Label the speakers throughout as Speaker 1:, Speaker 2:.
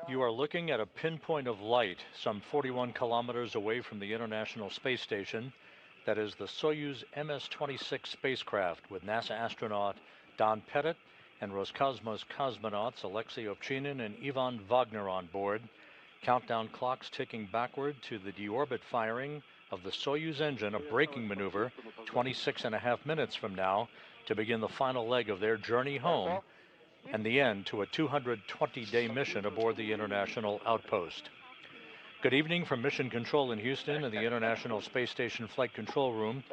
Speaker 1: You are looking at a pinpoint of light some 41 kilometers away from the International Space Station. That is the Soyuz MS-25 spacecraft with NASA astronaut Don Pettit and Roscosmos cosmonauts Alexei Ovchinin and Ivan Wagner on board. Countdown clocks ticking backward to the deorbit firing of the Soyuz engine, a braking maneuver 26.5 minutes from now to begin the final leg of their journey home and the end to a 220-day mission aboard the International Outpost. Good evening from Mission Control in Houston and the International Space Station Flight Control Room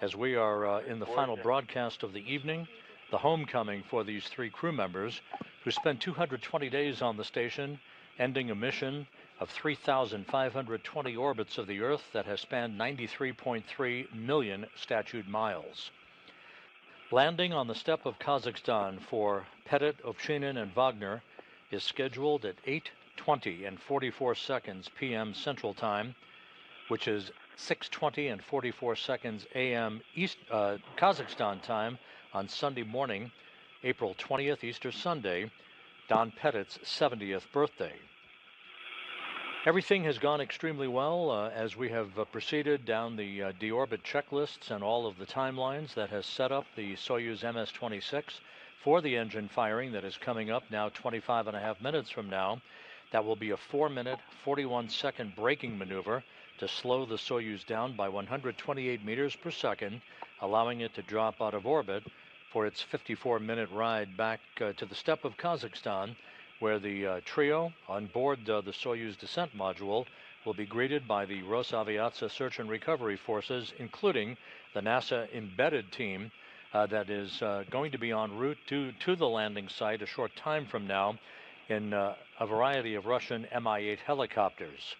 Speaker 1: as we are in the final broadcast of the evening, the homecoming for these three crew members who spent 220 days on the station, ending a mission of 3,520 orbits of the Earth that has spanned 93.3 million statute miles. Landing on the steppe of Kazakhstan for Pettit, Ovchinin, and Wagner is scheduled at 8:20 and 44 seconds p.m. Central Time, which is 6:20 and 44 seconds a.m. Kazakhstan time on Sunday morning, April 20th, Easter Sunday, Don Pettit's 70th birthday. Everything has gone extremely well as we have proceeded down the deorbit checklists and all of the timelines that has set up the Soyuz MS-26 for the engine firing that is coming up now 25.5 minutes from now. That will be a 4-minute, 41-second braking maneuver to slow the Soyuz down by 128 meters per second, allowing it to drop out of orbit for its 54-minute ride back to the steppe of Kazakhstan, where the trio on board the Soyuz descent module will be greeted by the Rosaviatsa search and recovery forces, including the NASA embedded team that is going to be en route to the landing site a short time from now in a variety of Russian Mi-8 helicopters.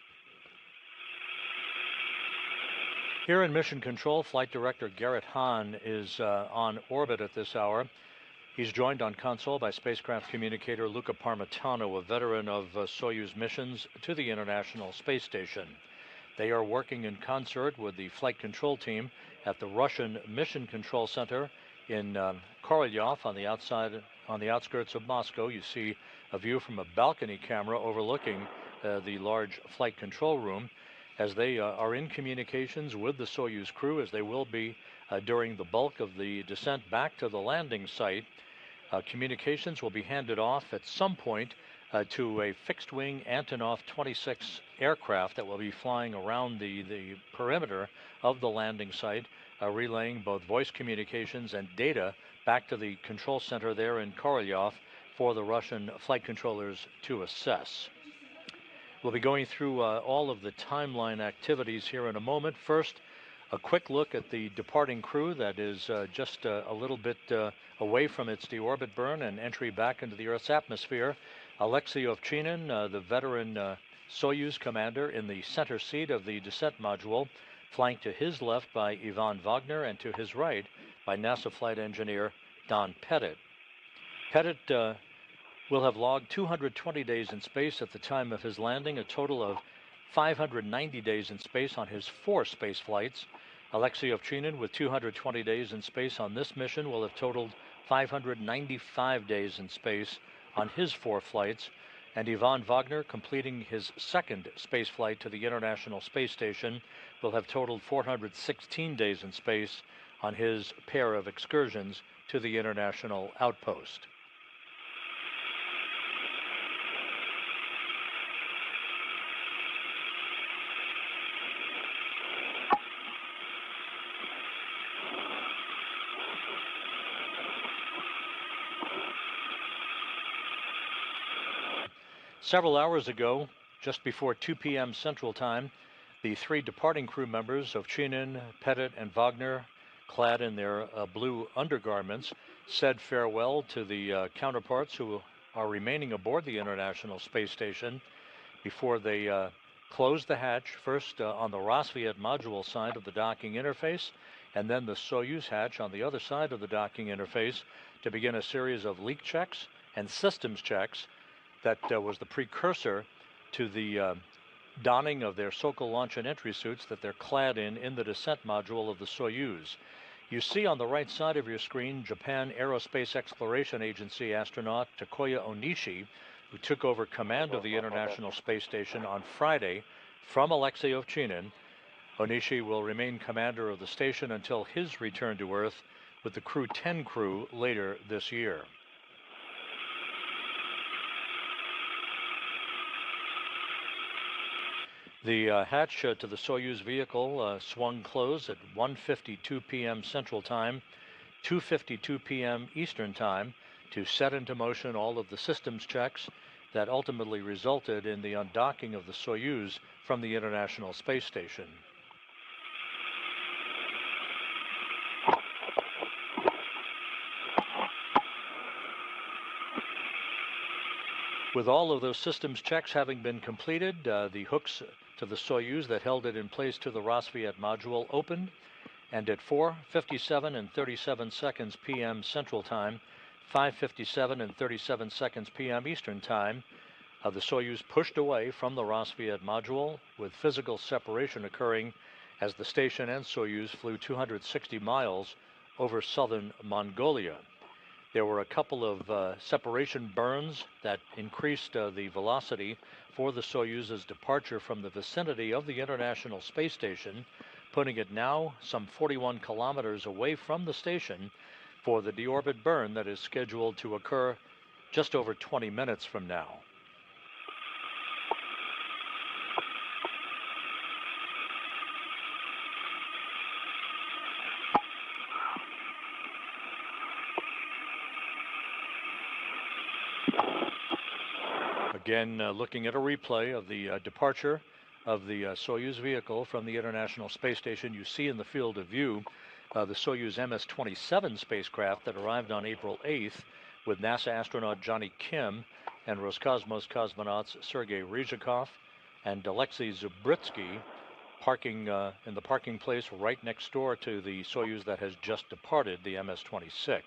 Speaker 1: Here in Mission Control, Flight Director Garrett Hahn is on orbit at this hour. He's joined on console by spacecraft communicator Luca Parmitano, a veteran of Soyuz missions to the International Space Station. They are working in concert with the flight control team at the Russian Mission Control Center in Korolyov on the outskirts of Moscow. You see a view from a balcony camera overlooking the large flight control room as they are in communications with the Soyuz crew, as they will be during the bulk of the descent back to the landing site. Communications will be handed off at some point to a fixed-wing Antonov 26 aircraft that will be flying around the perimeter of the landing site, relaying both voice communications and data back to the control center there in Korolyov for the Russian flight controllers to assess. We'll be going through all of the timeline activities here in a moment. First, a quick look at the departing crew that is just a little bit away from its deorbit burn and entry back into the Earth's atmosphere. Alexei Ovchinin, the veteran Soyuz commander, in the center seat of the descent module, flanked to his left by Ivan Wagner and to his right by NASA flight engineer Don Pettit. Pettit will have logged 220 days in space at the time of his landing, a total of 590 days in space on his 4 space flights. Alexei Ovchinin, with 220 days in space on this mission, will have totaled 595 days in space on his 4 flights. And Ivan Wagner, completing his 2nd space flight to the International Space Station, will have totaled 416 days in space on his pair of excursions to the International Outpost. Several hours ago, just before 2 p.m. Central Time, the 3 departing crew members, Ovchinin, Pettit, and Wagner, clad in their blue undergarments, said farewell to the counterparts who are remaining aboard the International Space Station before they closed the hatch, first on the Rosviat module side of the docking interface, and then the Soyuz hatch on the other side of the docking interface to begin a series of leak checks and systems checks that was the precursor to the donning of their Sokol launch and entry suits that they're clad in the descent module of the Soyuz. You see on the right side of your screen Japan Aerospace Exploration Agency astronaut Takuya Onishi, who took over command of the International Space Station on Friday from Alexei Ovchinin. Onishi will remain commander of the station until his return to Earth with the Crew 10 crew later this year. The hatch to the Soyuz vehicle swung closed at 1:52 p.m. Central Time, 2:52 p.m. Eastern Time, to set into motion all of the systems checks that ultimately resulted in the undocking of the Soyuz from the International Space Station. With all of those systems checks having been completed, the hooks to the Soyuz that held it in place to the Rassvet module opened, and at 4:57 and 37 seconds p.m. Central Time, 5:57 and 37 seconds p.m. Eastern Time, the Soyuz pushed away from the Rassvet module, with physical separation occurring as the station and Soyuz flew 260 miles over southern Mongolia. There were a couple of separation burns that increased the velocity for the Soyuz's departure from the vicinity of the International Space Station, putting it now some 41 kilometers away from the station for the deorbit burn that is scheduled to occur just over 20 minutes from now. Again, looking at a replay of the departure of the Soyuz vehicle from the International Space Station, you see in the field of view the Soyuz MS-25 spacecraft that arrived on April 8th with NASA astronaut Johnny Kim and Roscosmos cosmonauts Sergei Ryzhikov and Alexei Zubritsky parking in the parking place right next door to the Soyuz that has just departed, the MS-26.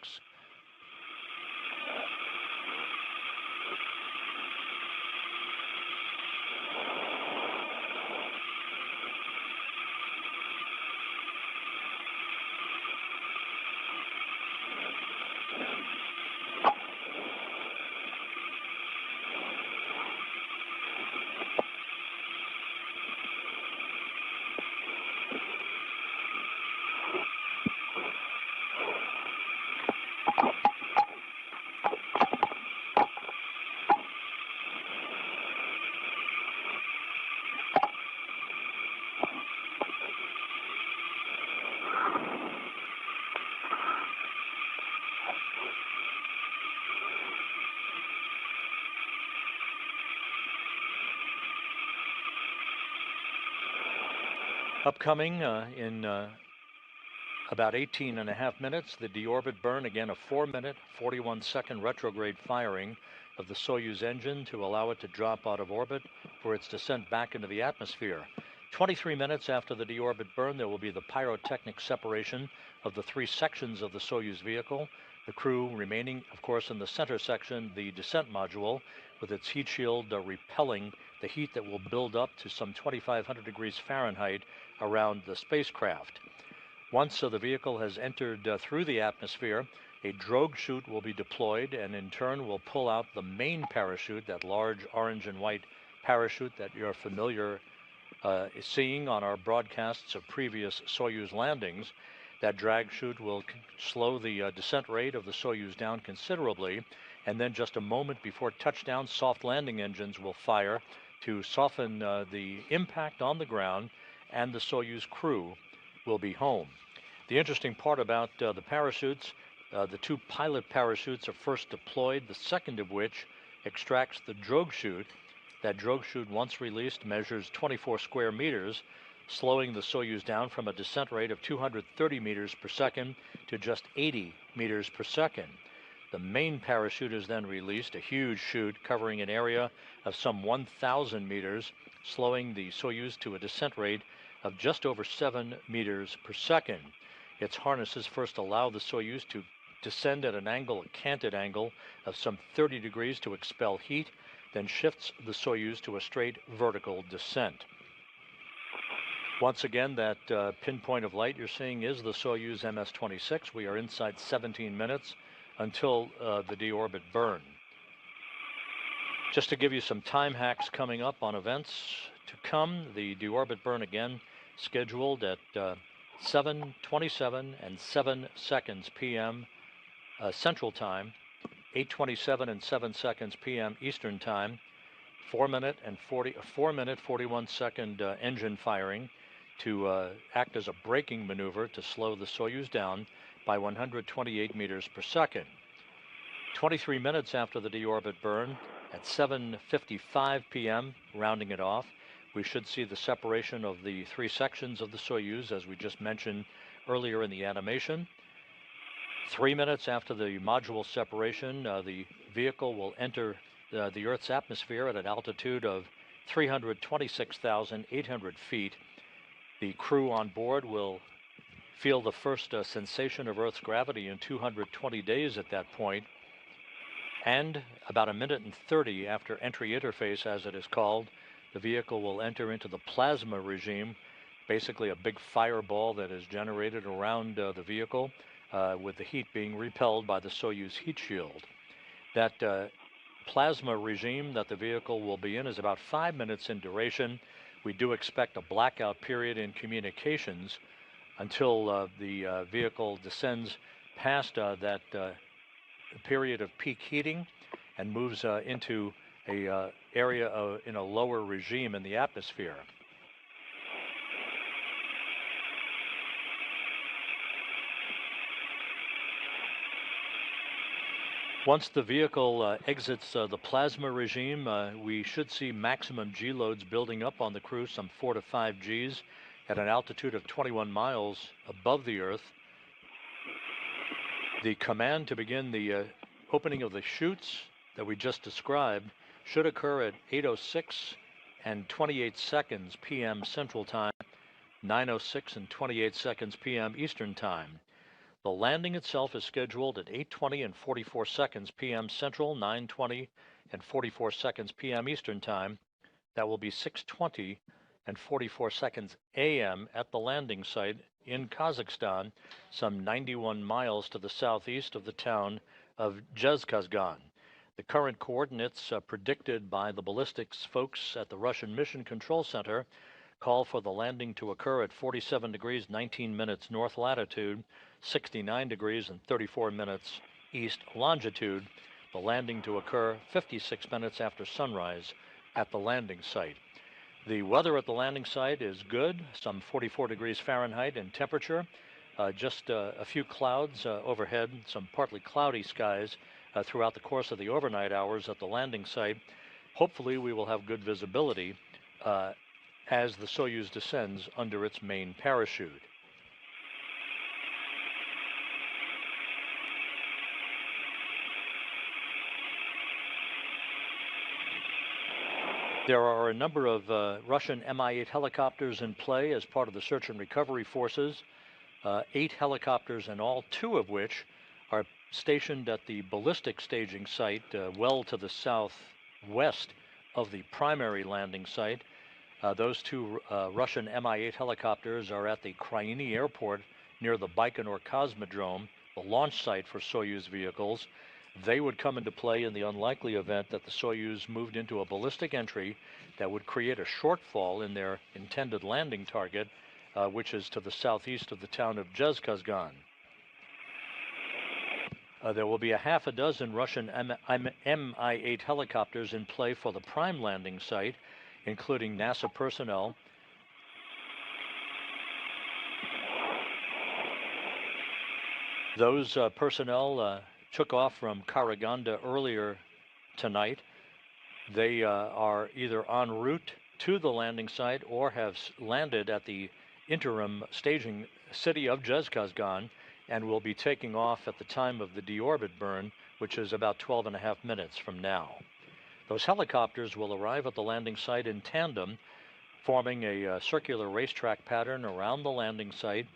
Speaker 1: Upcoming in about 18.5 minutes, the deorbit burn, again a 4-minute, 41-second retrograde firing of the Soyuz engine to allow it to drop out of orbit for its descent back into the atmosphere. 23 minutes after the deorbit burn, there will be the pyrotechnic separation of the 3 sections of the Soyuz vehicle, the crew remaining, of course, in the center section, the descent module, with its heat shield repelling the heat that will build up to some 2,500 degrees Fahrenheit around the spacecraft. Once the vehicle has entered through the atmosphere, a drogue chute will be deployed and in turn will pull out the main parachute, that large orange and white parachute that you're familiar seeing on our broadcasts of previous Soyuz landings. That drag chute will slow the descent rate of the Soyuz down considerably, and then just a moment before touchdown, soft landing engines will fire to soften the impact on the ground, and the Soyuz crew will be home. The interesting part about the parachutes, the 2 pilot parachutes are first deployed, the second of which extracts the drogue chute. That drogue chute, once released, measures 24 square meters, slowing the Soyuz down from a descent rate of 230 meters per second to just 80 meters per second. The main parachute is then released, a huge chute covering an area of some 1,000 meters, slowing the Soyuz to a descent rate of just over 7 meters per second. Its harnesses first allow the Soyuz to descend at an angle, a canted angle, of some 30 degrees to expel heat, then shifts the Soyuz to a straight vertical descent. Once again, that pinpoint of light you're seeing is the Soyuz MS-26. We are inside 17 minutes until the deorbit burn. Just to give you some time hacks coming up on events to come, the deorbit burn again scheduled at 7:27 and 7 seconds p.m. Central Time, 8:27 and 7 seconds p.m. Eastern Time, 4 minute 41 second engine firing to act as a braking maneuver to slow the Soyuz down by 128 meters per second. 23 minutes after the deorbit burn, at 7:55 p.m., rounding it off, we should see the separation of the three sections of the Soyuz, as we just mentioned earlier in the animation. 3 minutes after the module separation, the vehicle will enter the Earth's atmosphere at an altitude of 326,800 feet. The crew on board will feel the first sensation of Earth's gravity in 220 days at that point. And about 1:30 after entry interface, as it is called, the vehicle will enter into the plasma regime, basically a big fireball that is generated around the vehicle, with the heat being repelled by the Soyuz heat shield. That plasma regime that the vehicle will be in is about 5 minutes in duration. We do expect a blackout period in communications until the vehicle descends past that period of peak heating and moves into a area in a lower regime in the atmosphere. Once the vehicle exits the plasma regime, we should see maximum G loads building up on the crew, some 4 to 5 Gs, at an altitude of 21 miles above the Earth. The command to begin the opening of the chutes that we just described should occur at 8:06 and 28 seconds p.m. Central Time, 9:06 and 28 seconds p.m. Eastern Time. The landing itself is scheduled at 8:20 and 44 seconds p.m. Central, 9:20 and 44 seconds p.m. Eastern Time. That will be 6:20 and 44 seconds a.m. at the landing site in Kazakhstan, some 91 miles to the southeast of the town of Dzhezkazgan. The current coordinates predicted by the ballistics folks at the Russian Mission Control Center call for the landing to occur at 47 degrees 19 minutes north latitude, 69 degrees and 34 minutes east longitude. The landing to occur 56 minutes after sunrise at the landing site. The weather at the landing site is good, some 44 degrees Fahrenheit in temperature, just a few clouds overhead, some partly cloudy skies throughout the course of the overnight hours at the landing site. Hopefully we will have good visibility as the Soyuz descends under its main parachute. There are a number of Russian Mi-8 helicopters in play as part of the search and recovery forces, 8 helicopters in all, 2 of which are stationed at the ballistic staging site well to the southwest of the primary landing site. Those 2 Russian Mi-8 helicopters are at the Kryani airport near the Baikonur Cosmodrome, the launch site for Soyuz vehicles. They would come into play in the unlikely event that the Soyuz moved into a ballistic entry that would create a shortfall in their intended landing target, which is to the southeast of the town of Dzhezkazgan. There will be a half a dozen Russian Mi-8 helicopters in play for the prime landing site, including NASA personnel. Those personnel took off from Karaganda earlier tonight. They are either en route to the landing site or have landed at the interim staging city of Dzhezkazgan and will be taking off at the time of the deorbit burn, which is about 12.5 minutes from now. Those helicopters will arrive at the landing site in tandem, forming a circular racetrack pattern around the landing site.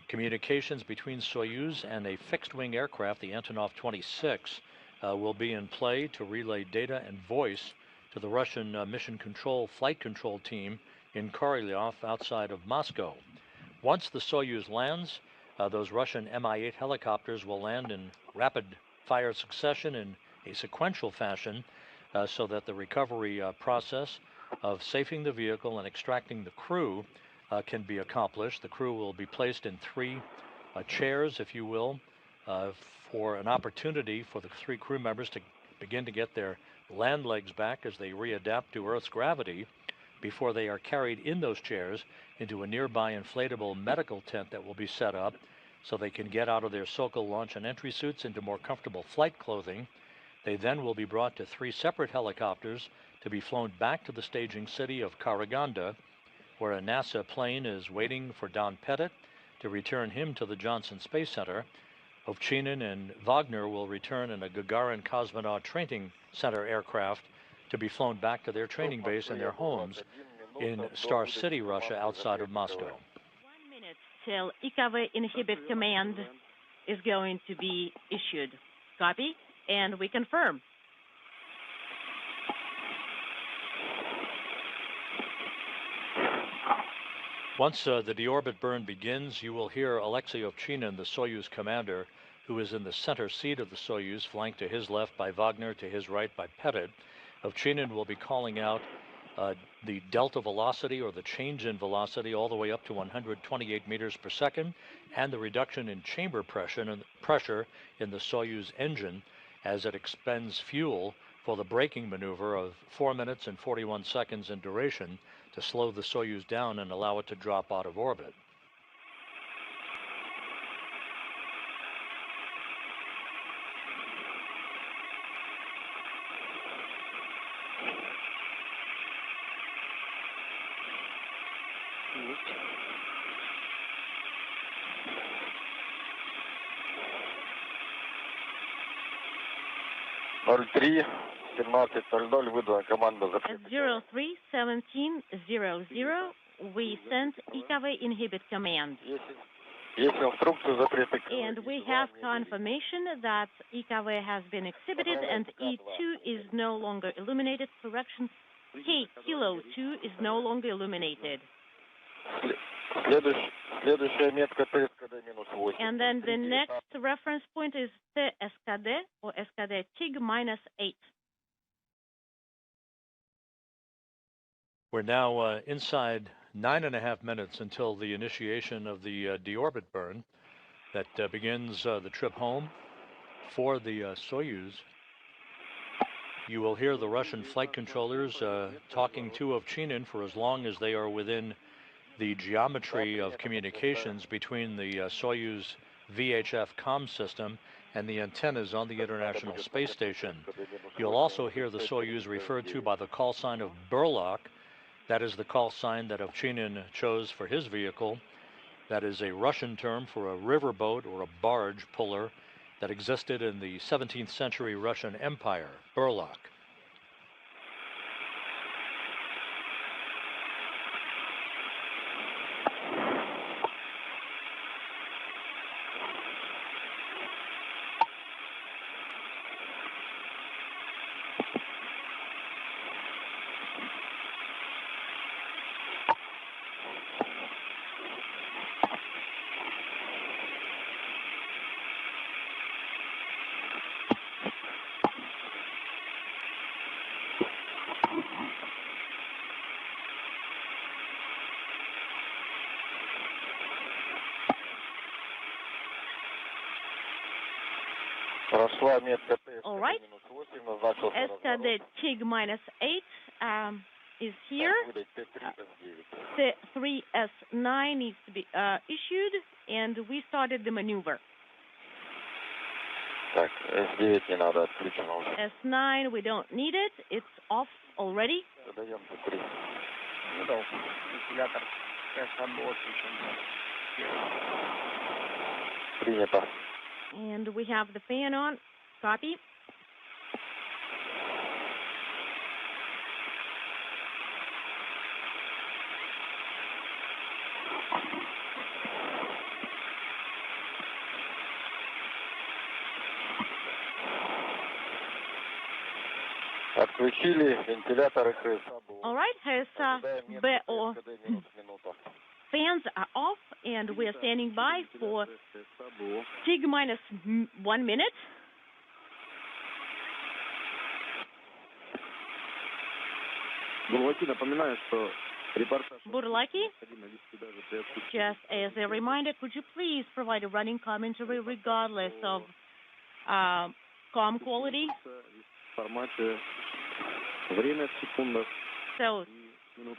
Speaker 1: Communications between Soyuz and a fixed-wing aircraft, the Antonov 26, will be in play to relay data and voice to the Russian Mission Control Flight Control Team in Korolyov outside of Moscow. Once the Soyuz lands, those Russian Mi-8 helicopters will land in rapid fire succession in a sequential fashion so that the recovery process of safing the vehicle and extracting the crew can be accomplished. The crew will be placed in three chairs, if you will, for an opportunity for the three crew members to begin to get their land legs back as they readapt to Earth's gravity before they are carried in those chairs into a nearby inflatable medical tent that will be set up so they can get out of their Sokol launch and entry suits into more comfortable flight clothing. They then will be brought to three separate helicopters to be flown back to the staging city of Karaganda, where a NASA plane is waiting for Don Pettit to return him to the Johnson Space Center. Ovchinin and Wagner will return in a Gagarin Cosmonaut Training Center aircraft to be flown back to their training base and their homes in Star City, Russia, outside of Moscow.
Speaker 2: 1 minute till IKV inhibit command is going to be issued. Copy, and we confirm.
Speaker 1: Once the deorbit burn begins, you will hear Alexei Ovchinin, the Soyuz commander, who is in the center seat of the Soyuz, flanked to his left by Wagner, to his right by Pettit. Ovchinin will be calling out the delta velocity, or the change in velocity, all the way up to 128 meters per second, and the reduction in chamber pressure in the Soyuz engine as it expends fuel for the braking maneuver of 4 minutes and 41 seconds in duration to slow the Soyuz down and allow it to drop out of orbit.
Speaker 2: At 03:17:00, we sent IKV inhibit command. And we have confirmation that IKV has been exhibited and E2 is no longer illuminated. Correction, K Kilo 2 is no longer illuminated. And then the next reference point is the SKD, or SKD TIG -8.
Speaker 1: We're now inside 9.5 minutes until the initiation of the deorbit burn that begins the trip home for the Soyuz. You will hear the Russian flight controllers talking to Ovchinin for as long as they are within the geometry of communications between the Soyuz VHF comm system and the antennas on the International Space Station. You'll also hear the Soyuz referred to by the call sign of Burlock. That is the call sign that Ovchinin chose for his vehicle. That is a Russian term for a riverboat or a barge puller that existed in the 17th century Russian Empire, Burlock.
Speaker 2: All right. SKD TIG -8 is here. The 3S9 needs to be issued, and we started the maneuver. S9, we don't need it. It's off already. And we have the fan on. Copy. All right, his fans are off, and we're standing by for T-minus 1 minute. Burlaki, just as a reminder, could you please provide a running commentary regardless of comm quality? So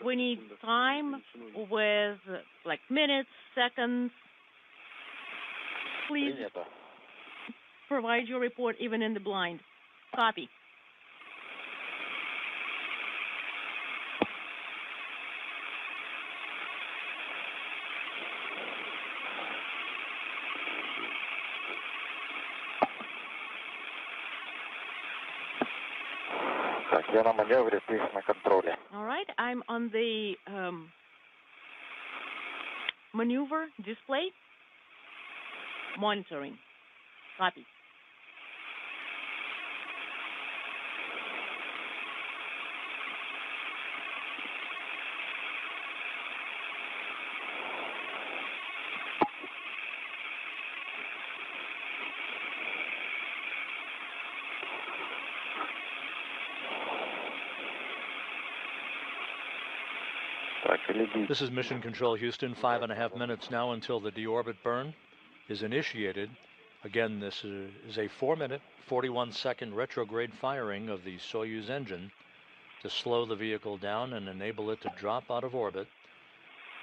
Speaker 2: we need time with like minutes, seconds. Please provide your report even in the blind. Copy. All right, I'm on the maneuver display. Monitoring. Copy.
Speaker 1: This is Mission Control Houston, 5.5 minutes now until the deorbit burn is initiated. Again, this is a 4-minute, 41-second retrograde firing of the Soyuz engine to slow the vehicle down and enable it to drop out of orbit.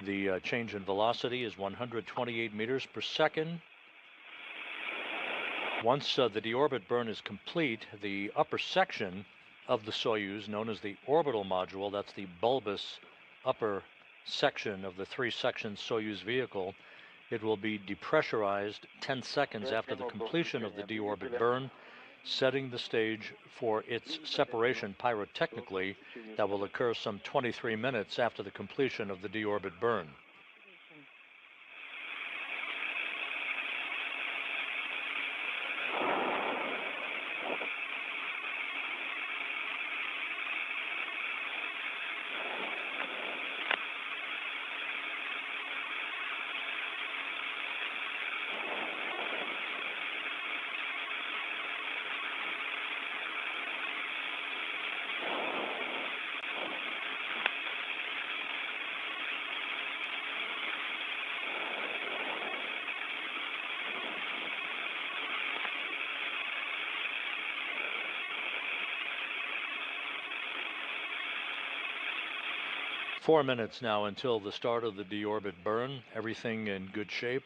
Speaker 1: The change in velocity is 128 meters per second. Once the deorbit burn is complete, the upper section of the Soyuz, known as the orbital module, that's the bulbous upper section of the 3-section Soyuz vehicle, it will be depressurized 10 seconds after the completion of the deorbit burn, setting the stage for its separation pyrotechnically that will occur some 23 minutes after the completion of the deorbit burn. Four minutes now until the start of the deorbit burn. Everything in good shape.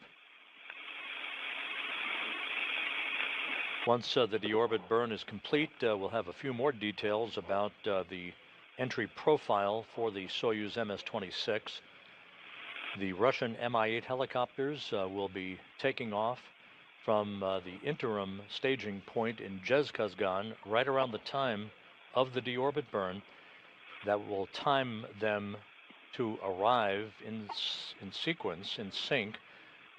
Speaker 1: Once the deorbit burn is complete, we'll have a few more details about the entry profile for the Soyuz MS-26. The Russian Mi-8 helicopters will be taking off from the interim staging point in Dzhezkazgan right around the time of the deorbit burn. That will time them to arrive in sequence, in sync,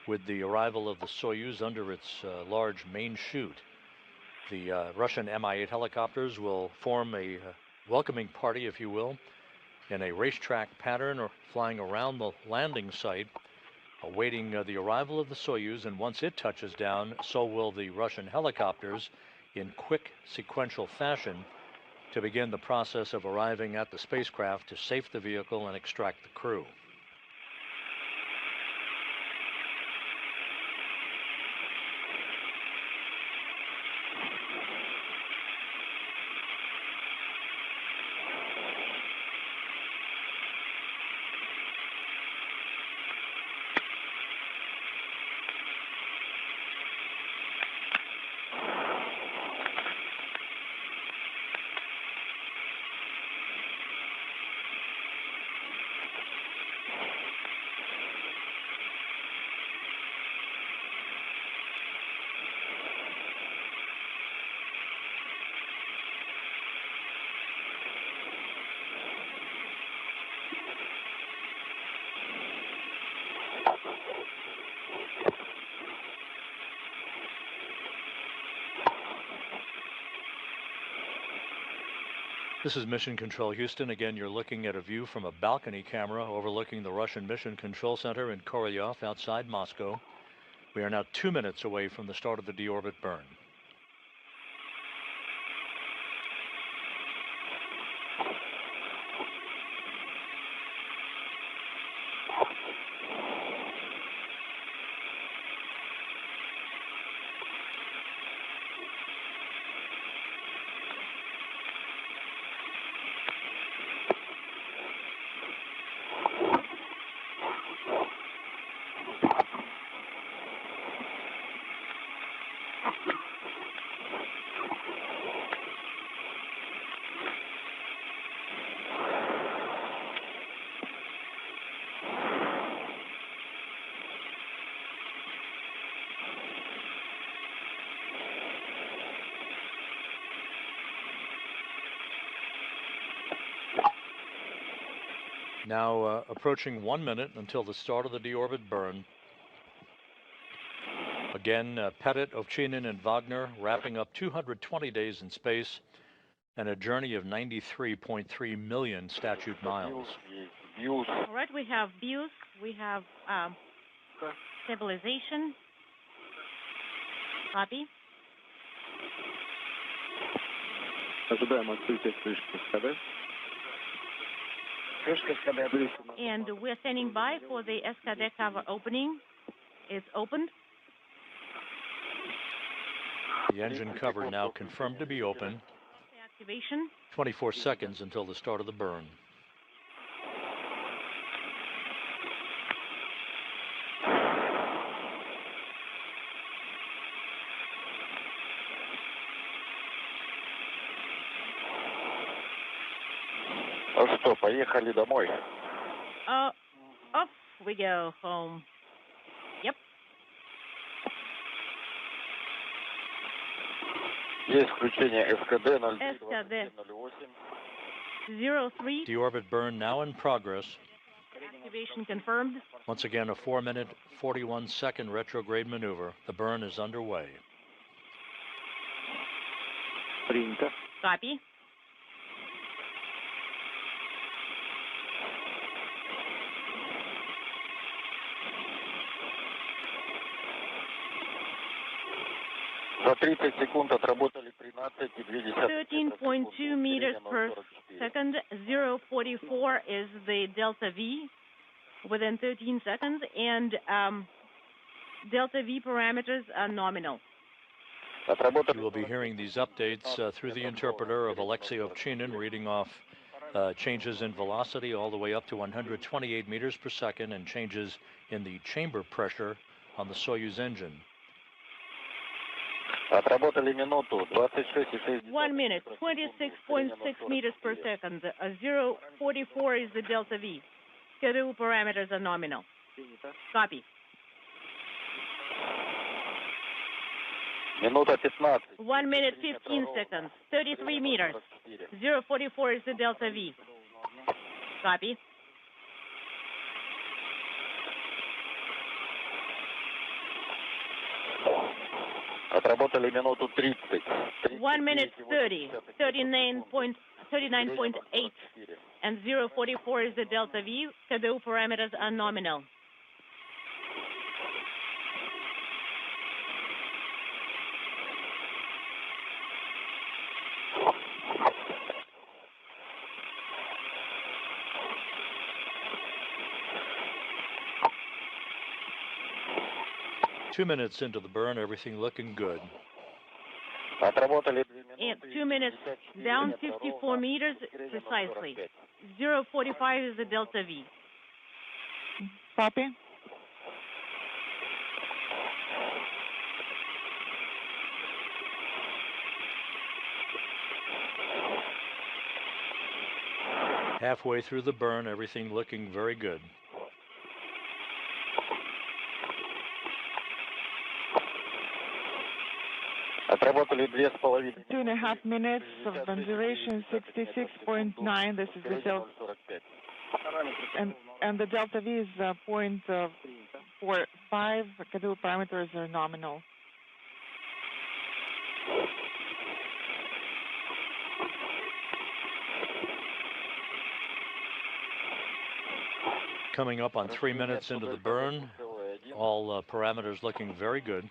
Speaker 1: with the arrival of the Soyuz under its large main chute. The Russian Mi-8 helicopters will form a welcoming party, if you will, in a racetrack pattern, or flying around the landing site, awaiting the arrival of the Soyuz, and once it touches down, so will the Russian helicopters in quick sequential fashion to begin the process of arriving at the spacecraft to safe the vehicle and extract the crew. This is Mission Control Houston. Again, you're looking at a view from a balcony camera overlooking the Russian Mission Control Center in Korolyov outside Moscow. We are now 2 minutes away from the start of the deorbit burn. Now approaching 1 minute until the start of the deorbit burn. Again, Pettit, Ovchinin, and Wagner wrapping up 220 days in space and a journey of 93.3 million statute miles.
Speaker 2: All right, we have views, we have stabilization. Copy. And we're standing by for the SKD cover opening. It's opened.
Speaker 1: The engine cover now confirmed to be open.
Speaker 2: Activation.
Speaker 1: 24 seconds until the start of the burn.
Speaker 3: Ну что, поехали домой.
Speaker 2: Off we go home. Yep.
Speaker 3: Есть включение СКД
Speaker 2: 03.
Speaker 1: Deorbit burn now in progress.
Speaker 2: Activation confirmed.
Speaker 1: Once again, a 4-minute, 41-second retrograde maneuver. The burn is underway.
Speaker 2: Copy.
Speaker 3: За 30 секунд отработали 13,2.
Speaker 2: 13.2 meters per second. 0.44 is the delta V within 13 seconds, and delta V parameters are nominal.
Speaker 1: You will be hearing these updates through the interpreter of Alexei Ovchinin, reading off changes in velocity all the way up to 128 meters per second and changes in the chamber pressure on the Soyuz engine.
Speaker 3: Отработали минуту 26,6.
Speaker 2: 1 minute, 26.6 meters per second. 0.44 is the delta V. Schedule parameters are nominal. Copy.
Speaker 3: Минута 15.
Speaker 2: 1 minute, 15 seconds. 33 meters. 0.44 is the delta V. Copy.
Speaker 3: Отработали минуту 30.
Speaker 2: 1 minute 30, 39.8, and 0.44 is the delta V. Schedule parameters are nominal.
Speaker 1: Two minutes into the burn, everything looking good.
Speaker 3: Отработали
Speaker 2: 2 minutes, down 54 meters precisely. 0.45 is the delta V.
Speaker 4: Copy.
Speaker 1: Halfway through the burn, everything looking very good.
Speaker 3: Отработали 2,5.
Speaker 4: 2.5 minutes of burn duration, 66.9. This is the delta, and the delta V is 0.45. Schedule parameters are nominal.
Speaker 1: coming up on 3 minutes into the burn. All parameters looking very good.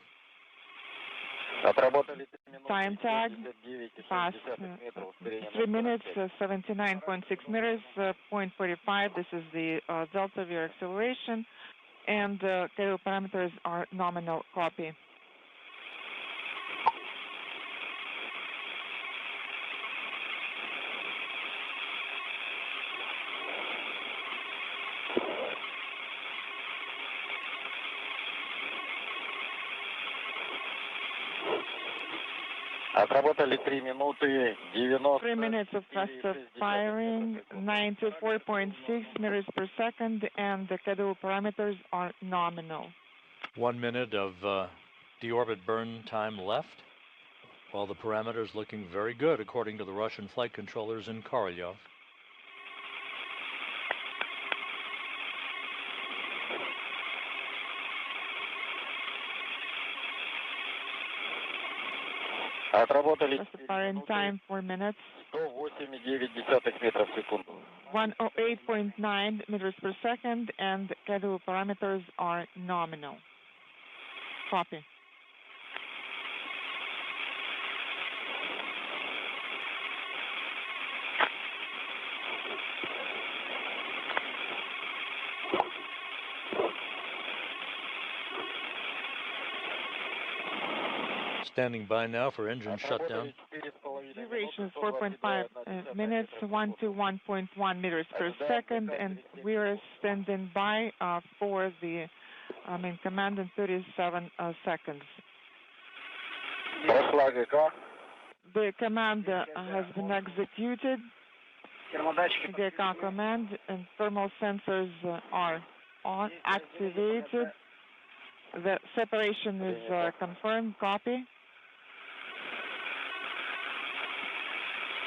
Speaker 4: Time tag past 3 minutes, 79.6 meters, 0.45. This is the delta V acceleration, and KO parameters are nominal. Copy.
Speaker 3: Отработали 3 минуты 90.
Speaker 4: 3 minutes of thrust of firing, 94.6 meters per second, and the KO parameters are nominal.
Speaker 1: 1 minute of deorbit burn time left. All the parameters looking very good according to the Russian flight controllers in Korolyov.
Speaker 3: Отработали
Speaker 4: Firing time 4 minutes.
Speaker 3: 108,9 метров в секунду.
Speaker 4: 108.9 meters per second, and KO parameters are nominal. Copy.
Speaker 1: Standing by now for engine shutdown.
Speaker 4: Duration is 4.5 minutes, 1 to 1.1 meters per second, and we are standing by for the main command in 37 seconds. The command has been executed. GK command and thermal sensors are on, activated. The separation is confirmed. Copy.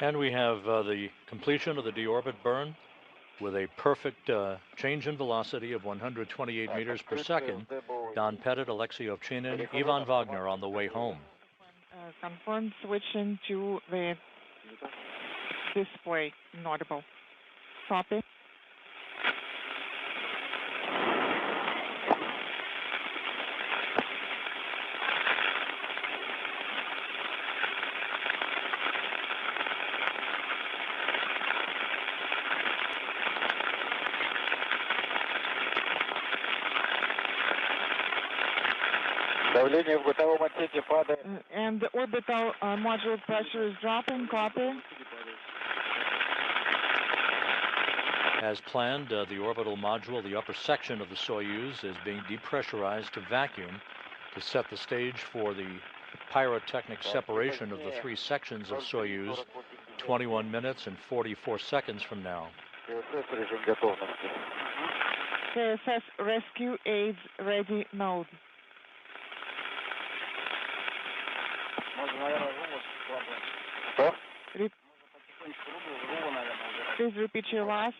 Speaker 1: And we have the completion of the deorbit burn with a perfect change in velocity of 128 meters per second. Don Pettit, Alexei Ovchinin, Ivan Wagner on the way home.
Speaker 4: Confirmed. Switching to the display. Inaudible. Copy. And the orbital module pressure is dropping. Copy.
Speaker 1: As planned, the orbital module, the upper section of the Soyuz, is being depressurized to vacuum to set the stage for the pyrotechnic separation of the 3 sections of Soyuz 21 minutes and 44 seconds from now.
Speaker 4: KSS rescue aids ready mode. Please repeat your last.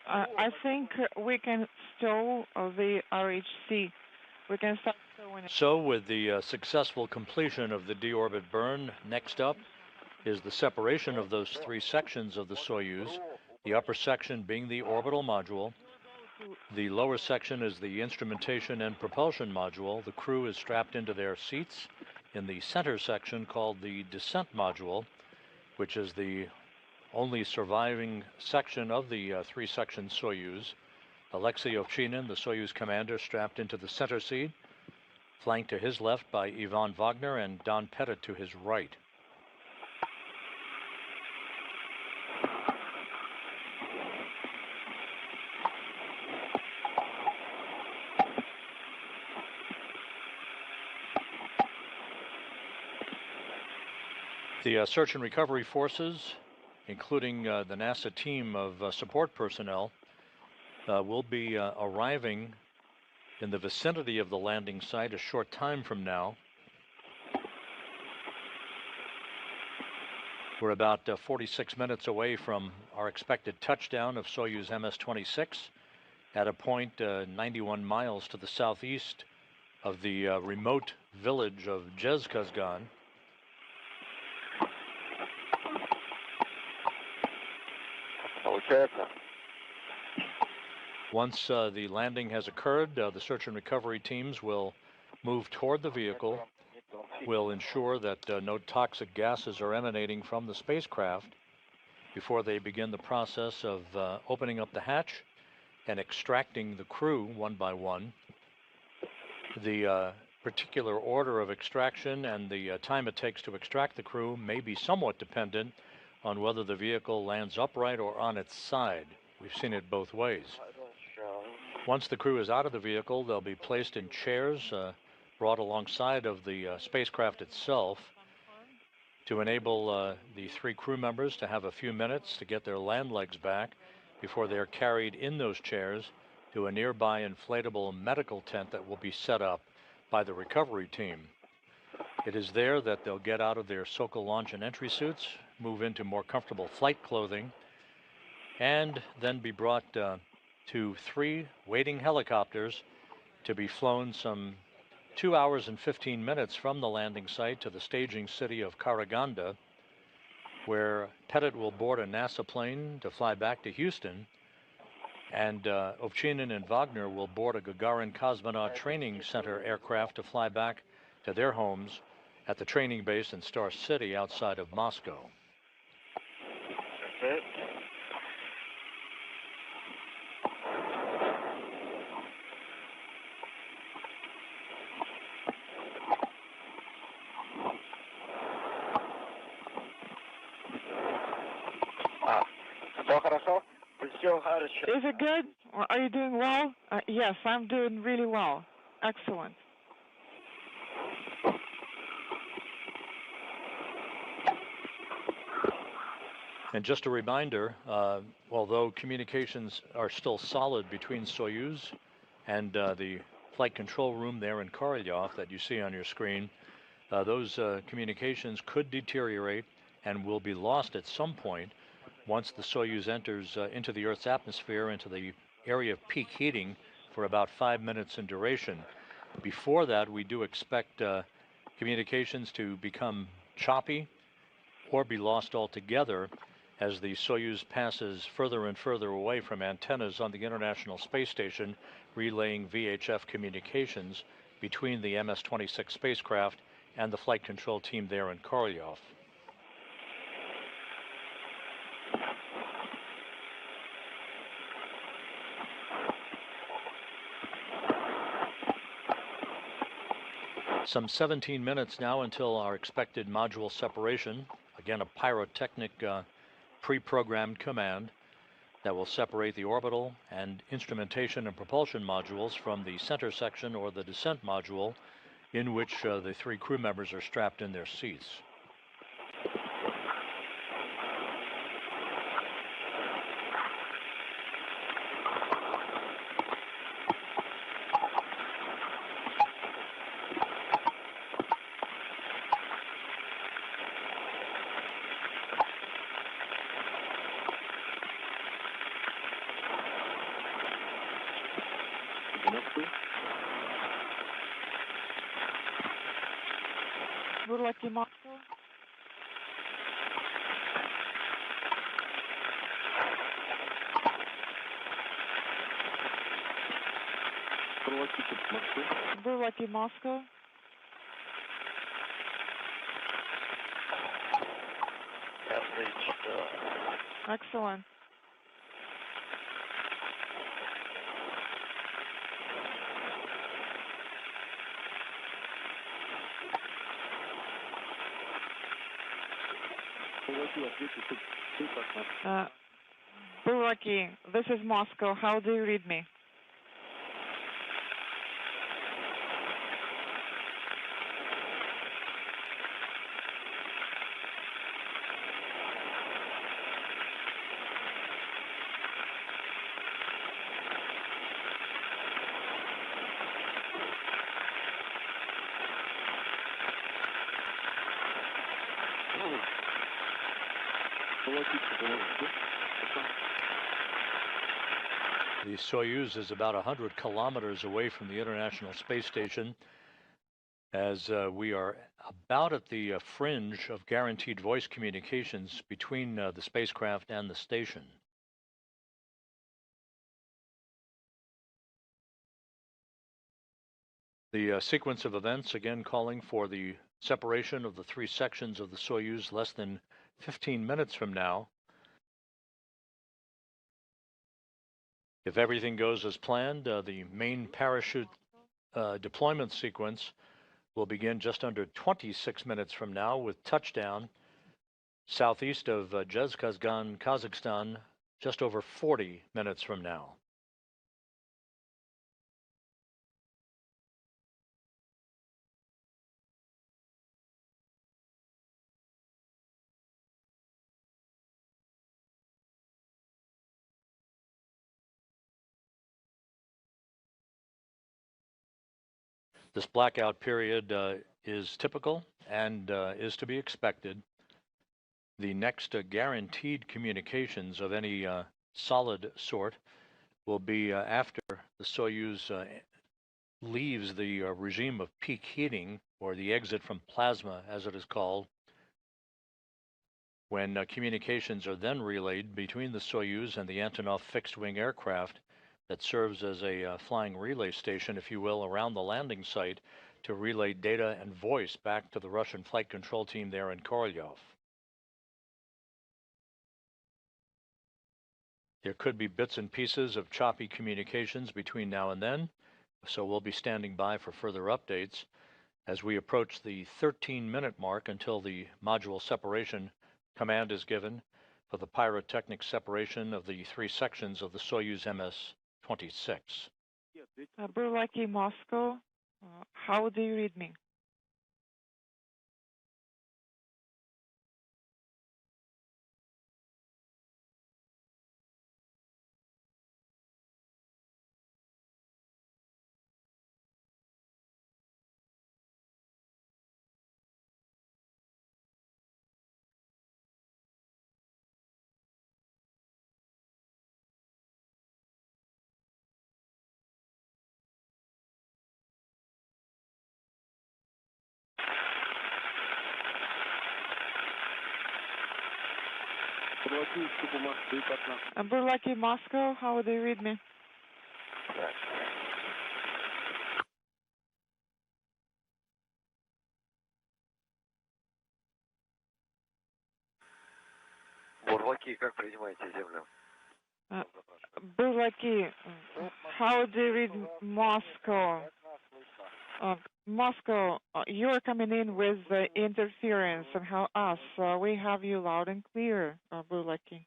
Speaker 4: I think we can stow the RHC. We can start stowing it.
Speaker 1: So with the successful completion of the deorbit burn, next up is the separation of those 3 sections of the Soyuz, the upper section being the orbital module. The lower section is the instrumentation and propulsion module. The crew is strapped into their seats in the center section called the descent module, which is the only surviving section of the 3-section Soyuz. Alexei Ovchinin, the Soyuz commander, strapped into the center seat, flanked to his left by Ivan Wagner and Don Pettit to his right. The search and recovery forces, including the NASA team of support personnel, will be arriving in the vicinity of the landing site a short time from now. We're about 46 minutes away from our expected touchdown of Soyuz MS-26 at a point 91 miles to the southeast of the remote village of Dzhezkazgan. Once the landing has occurred, the search and recovery teams will move toward the vehicle, will ensure that no toxic gases are emanating from the spacecraft before they begin the process of opening up the hatch and extracting the crew one by one. The particular order of extraction and the time it takes to extract the crew may be somewhat dependent on whether the vehicle lands upright or on its side. We've seen it both ways. Once the crew is out of the vehicle, they'll be placed in chairs brought alongside of the spacecraft itself to enable the 3 crew members to have a few minutes to get their land legs back before they're carried in those chairs to a nearby inflatable medical tent that will be set up by the recovery team. It is there that they'll get out of their Sokol launch and entry suits, move into more comfortable flight clothing, and then be brought to 3 waiting helicopters to be flown some 2 hours and 15 minutes from the landing site to the staging city of Karaganda, where Pettit will board a NASA plane to fly back to Houston, and Ovchinin and Wagner will board a Gagarin Cosmonaut Training Center aircraft to fly back to their homes at the training base in Star City outside of Moscow.
Speaker 3: That's it. Все хорошо? Все хорошо.
Speaker 4: Is it good? Are you doing well? Yes, I'm doing really well. Excellent.
Speaker 1: And just a reminder, although communications are still solid between Soyuz and the flight control room there in Korolyov that you see on your screen, those communications could deteriorate and will be lost at some point once the Soyuz enters into the Earth's atmosphere, into the area of peak heating for about 5 minutes in duration. Before that, we do expect communications to become choppy or be lost altogether as the Soyuz passes further and further away from antennas on the International Space Station, relaying VHF communications between the MS-25 spacecraft and the flight control team there in Korolyov. Some 17 minutes now until our expected module separation. Again, a pyrotechnic pre-programmed command that will separate the orbital and instrumentation and propulsion modules from the center section or the descent module in which the 3 crew members are strapped in their seats.
Speaker 4: Lucky Moscow. Lucky Moscow. Excellent. Bulaki, this is Moscow. How do you read me?
Speaker 1: The Soyuz is about 100 kilometers away from the International Space Station, as we are about at the fringe of guaranteed voice communications between the spacecraft and the station. The sequence of events again calling for the separation of the three sections of the Soyuz less than 15 minutes from now. If everything goes as planned, the main parachute deployment sequence will begin just under 26 minutes from now with touchdown southeast of Dzhezkazgan, Kazakhstan, just over 40 minutes from now. This blackout period is typical and is to be expected. The next guaranteed communications of any solid sort will be after the Soyuz leaves the regime of peak heating, or the exit from plasma as it is called, when communications are then relayed between the Soyuz and the Antonov fixed-wing aircraft that serves as a flying relay station, if you will, around the landing site to relay data and voice back to the Russian flight control team there in Korolyov. There could be bits and pieces of choppy communications between now and then, so we'll be standing by for further updates as we approach the 13-minute mark until the module separation command is given for the pyrotechnic separation of the three sections of the Soyuz MS-25.
Speaker 4: Burlaki, Moscow, how do you read me? Burlaki, Moscow, how do you read me?
Speaker 3: Burlaki, как принимаете землю?
Speaker 4: Burlaki, how do you read Moscow? Moscow, you're coming in with interference, and how us? We have you loud and clear, Burlaki.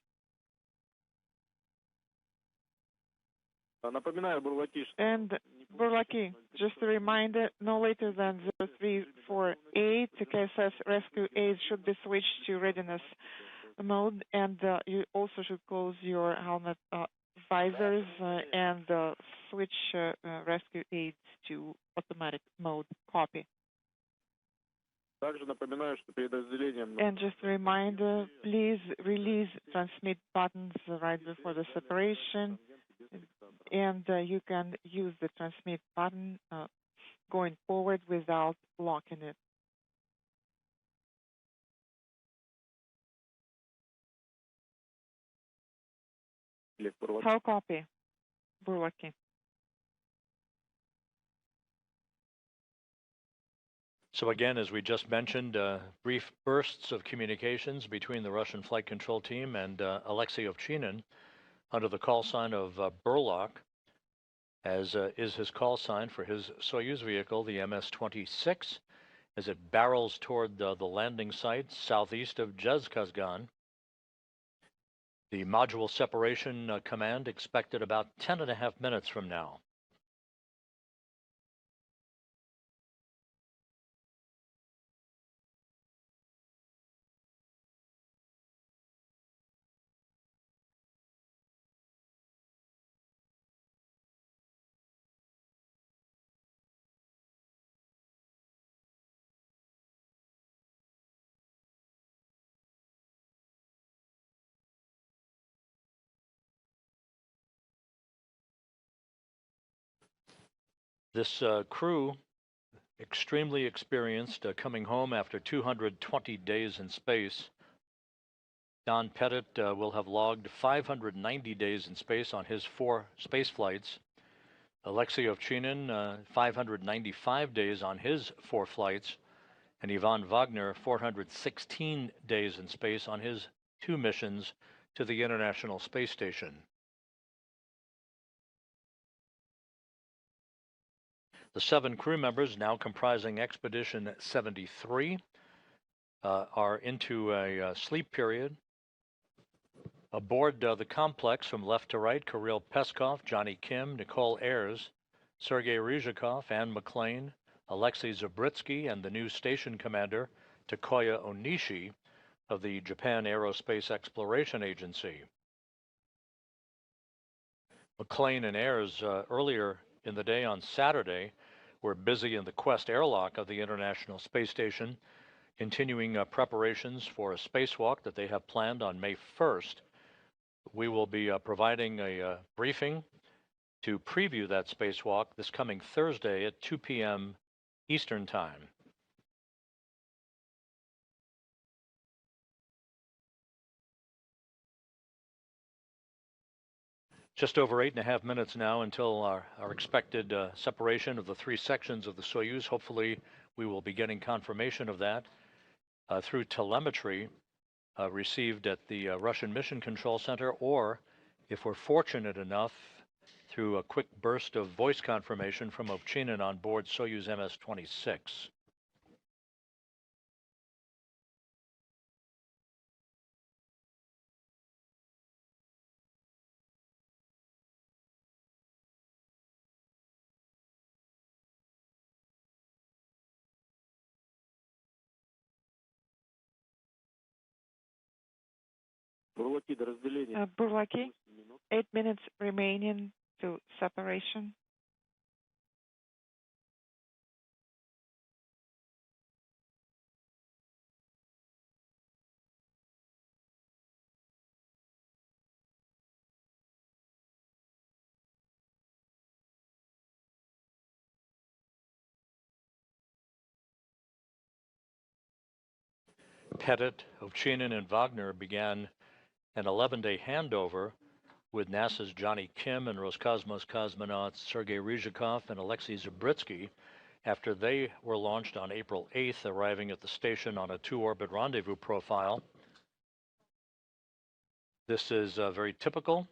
Speaker 4: And Burlaki, just a reminder, no later than 0348, the KSS rescue aid should be switched to readiness mode, and you also should close your helmet visors and switch rescue aids to automatic mode. Copy. And just a reminder, please release transmit buttons right before the separation, and you can use the transmit button going forward without locking it. How copy, Burlaki?
Speaker 1: So again, as we just mentioned, brief bursts of communications between the Russian flight control team and Alexei Ovchinin under the call sign of Burlock, as is his call sign for his Soyuz vehicle, the MS-26, as it barrels toward the landing site southeast of Dzhezkazgan. The module separation command expected about 10.5 minutes from now. This crew, extremely experienced, coming home after 220 days in space. Don Pettit will have logged 590 days in space on his 4 space flights. Alexei Ovchinin, 595 days on his 4 flights, and Ivan Wagner, 416 days in space on his 2 missions to the International Space Station. The 7 crew members, now comprising Expedition 73, are into a sleep period. Aboard the complex from left to right, Kirill Peskov, Johnny Kim, Nicole Ayers, Sergei Ryzhikov, Anne McLean, Alexei Zabritsky, and the new station commander, Takoya Onishi, of the Japan Aerospace Exploration Agency. McLean and Ayers earlier in the day on Saturday were busy in the Quest airlock of the International Space Station, continuing preparations for a spacewalk that they have planned on May 1st. We will be providing a briefing to preview that spacewalk this coming Thursday at 2 p.m. Eastern Time. Just over 8.5 minutes now until our expected separation of the 3 sections of the Soyuz. Hopefully, we will be getting confirmation of that through telemetry received at the Russian Mission Control Center, or if we're fortunate enough, through a quick burst of voice confirmation from Ovchinin on board Soyuz MS-25.
Speaker 4: Burlaki, 8 minutes remaining to separation.
Speaker 1: Pettit, Ovchinin, and Wagner began an 11-day handover with NASA's Johnny Kim and Roscosmos cosmonauts Sergei Ryzhikov and Alexei Zabritsky after they were launched on April 8th, arriving at the station on a 2-orbit rendezvous profile. This is very typical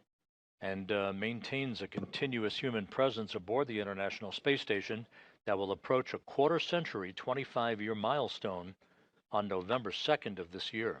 Speaker 1: and maintains a continuous human presence aboard the International Space Station that will approach a quarter-century, 25-year milestone on November 2nd of this year.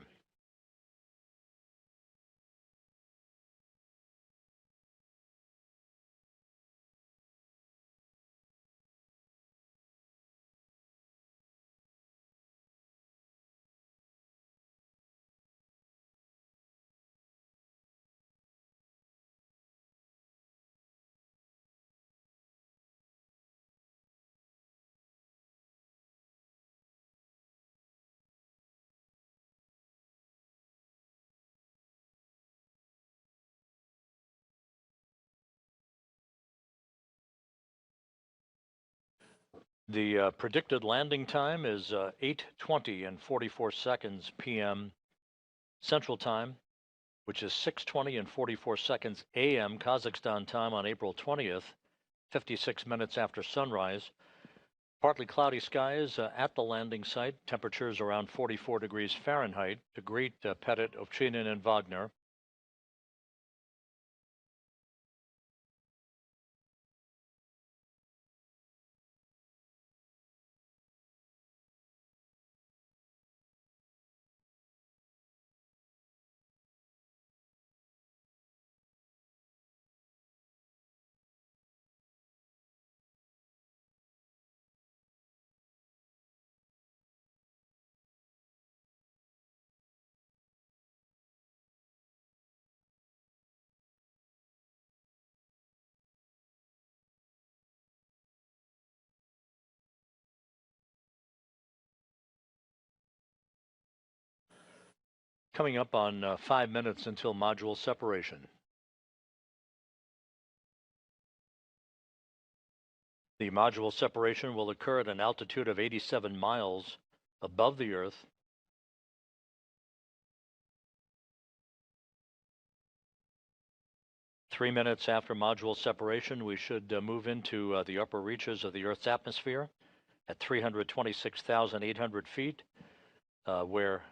Speaker 1: The predicted landing time is 8:20 and 44 seconds p.m. Central Time, which is 6:20 and 44 seconds a.m. Kazakhstan time on April 20th, 56 minutes after sunrise. Partly cloudy skies at the landing site, temperatures around 44 degrees Fahrenheit to greet Pettit, Ovchinin, and Wagner. Coming up on 5 minutes until module separation. The module separation will occur at an altitude of 87 miles above the Earth. 3 minutes after module separation, we should move into the upper reaches of the Earth's atmosphere at 326,800 feet, where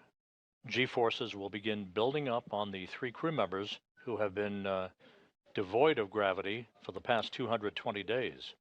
Speaker 1: G-forces will begin building up on the 3 crew members who have been devoid of gravity for the past 220 days.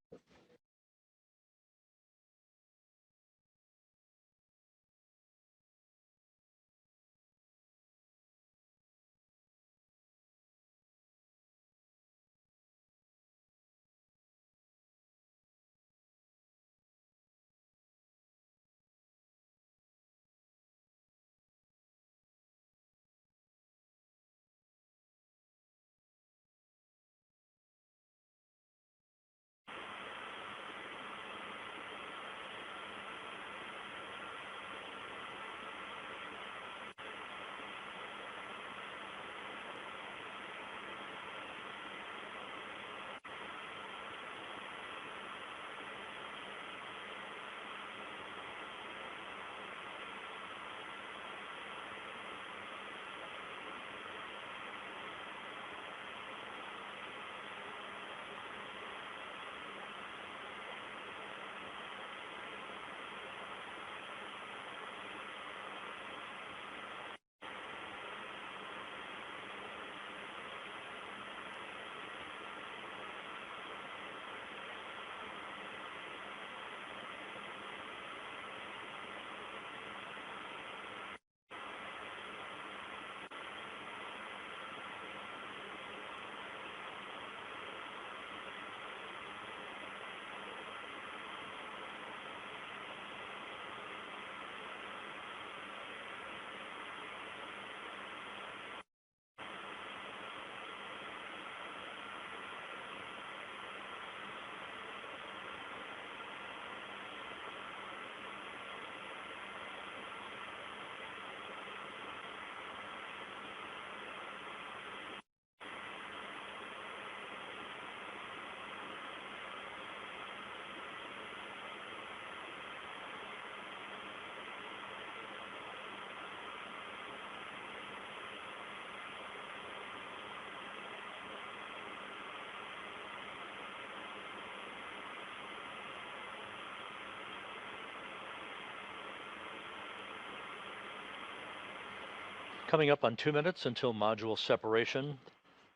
Speaker 1: Coming up on 2 minutes until module separation,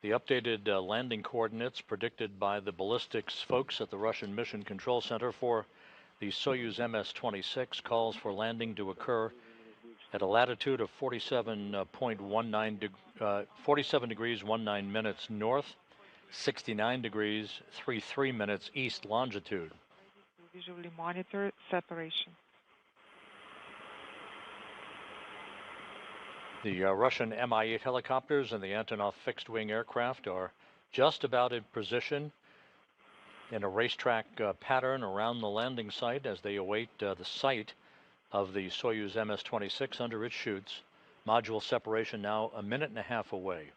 Speaker 1: the updated landing coordinates predicted by the ballistics folks at the Russian Mission Control Center for the Soyuz MS-25 calls for landing to occur at a latitude of 47 degrees 19 minutes north, 69 degrees 33 minutes east longitude.
Speaker 4: Visually monitor separation.
Speaker 1: The Russian Mi-8 helicopters and the Antonov fixed-wing aircraft are just about in position in a racetrack pattern around the landing site as they await the sight of the Soyuz MS-25 under its chutes. Module separation now a minute and a half away.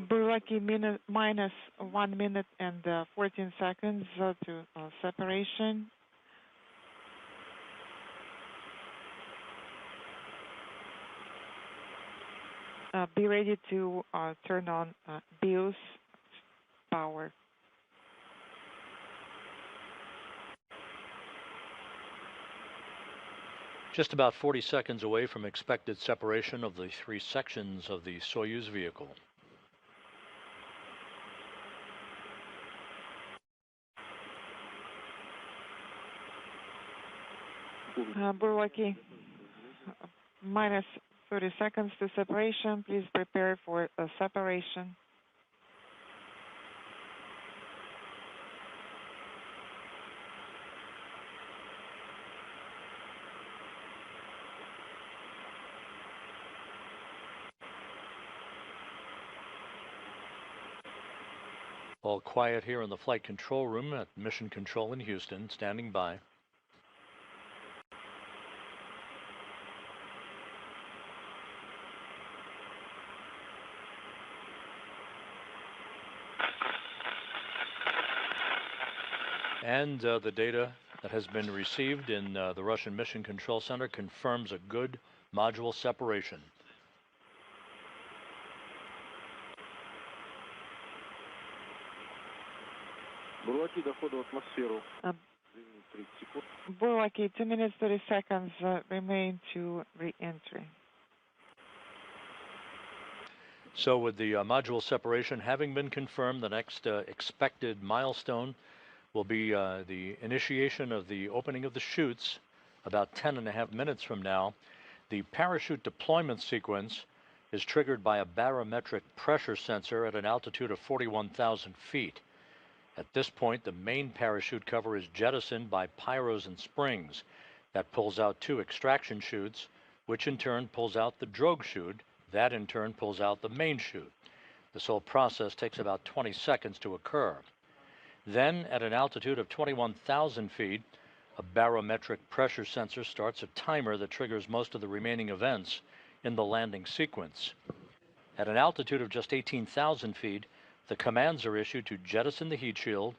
Speaker 4: Burlaki minus 1 minute and 14 seconds to separation. Be ready to turn on BIOS power.
Speaker 1: Just about 40 seconds away from expected separation of the 3 sections of the Soyuz vehicle.
Speaker 4: Burlaki, minus 30 seconds to separation. Please prepare for separation.
Speaker 1: All quiet here in the flight control room at Mission Control in Houston, standing by. And the data that has been received in the Russian Mission Control Center confirms a good module separation.
Speaker 4: Burlaki, 2 minutes, 30 seconds remain to re-entry.
Speaker 1: So with the module separation having been confirmed, the next expected milestone will be the initiation of the opening of the chutes about 10.5 minutes from now. The parachute deployment sequence is triggered by a barometric pressure sensor at an altitude of 41,000 feet. At this point, the main parachute cover is jettisoned by pyros and springs. That pulls out 2 extraction chutes, which in turn pulls out the drogue chute. That in turn pulls out the main chute. This whole process takes about 20 seconds to occur. Then, at an altitude of 21,000 feet, a barometric pressure sensor starts a timer that triggers most of the remaining events in the landing sequence. At an altitude of just 18,000 feet, the commands are issued to jettison the heat shield,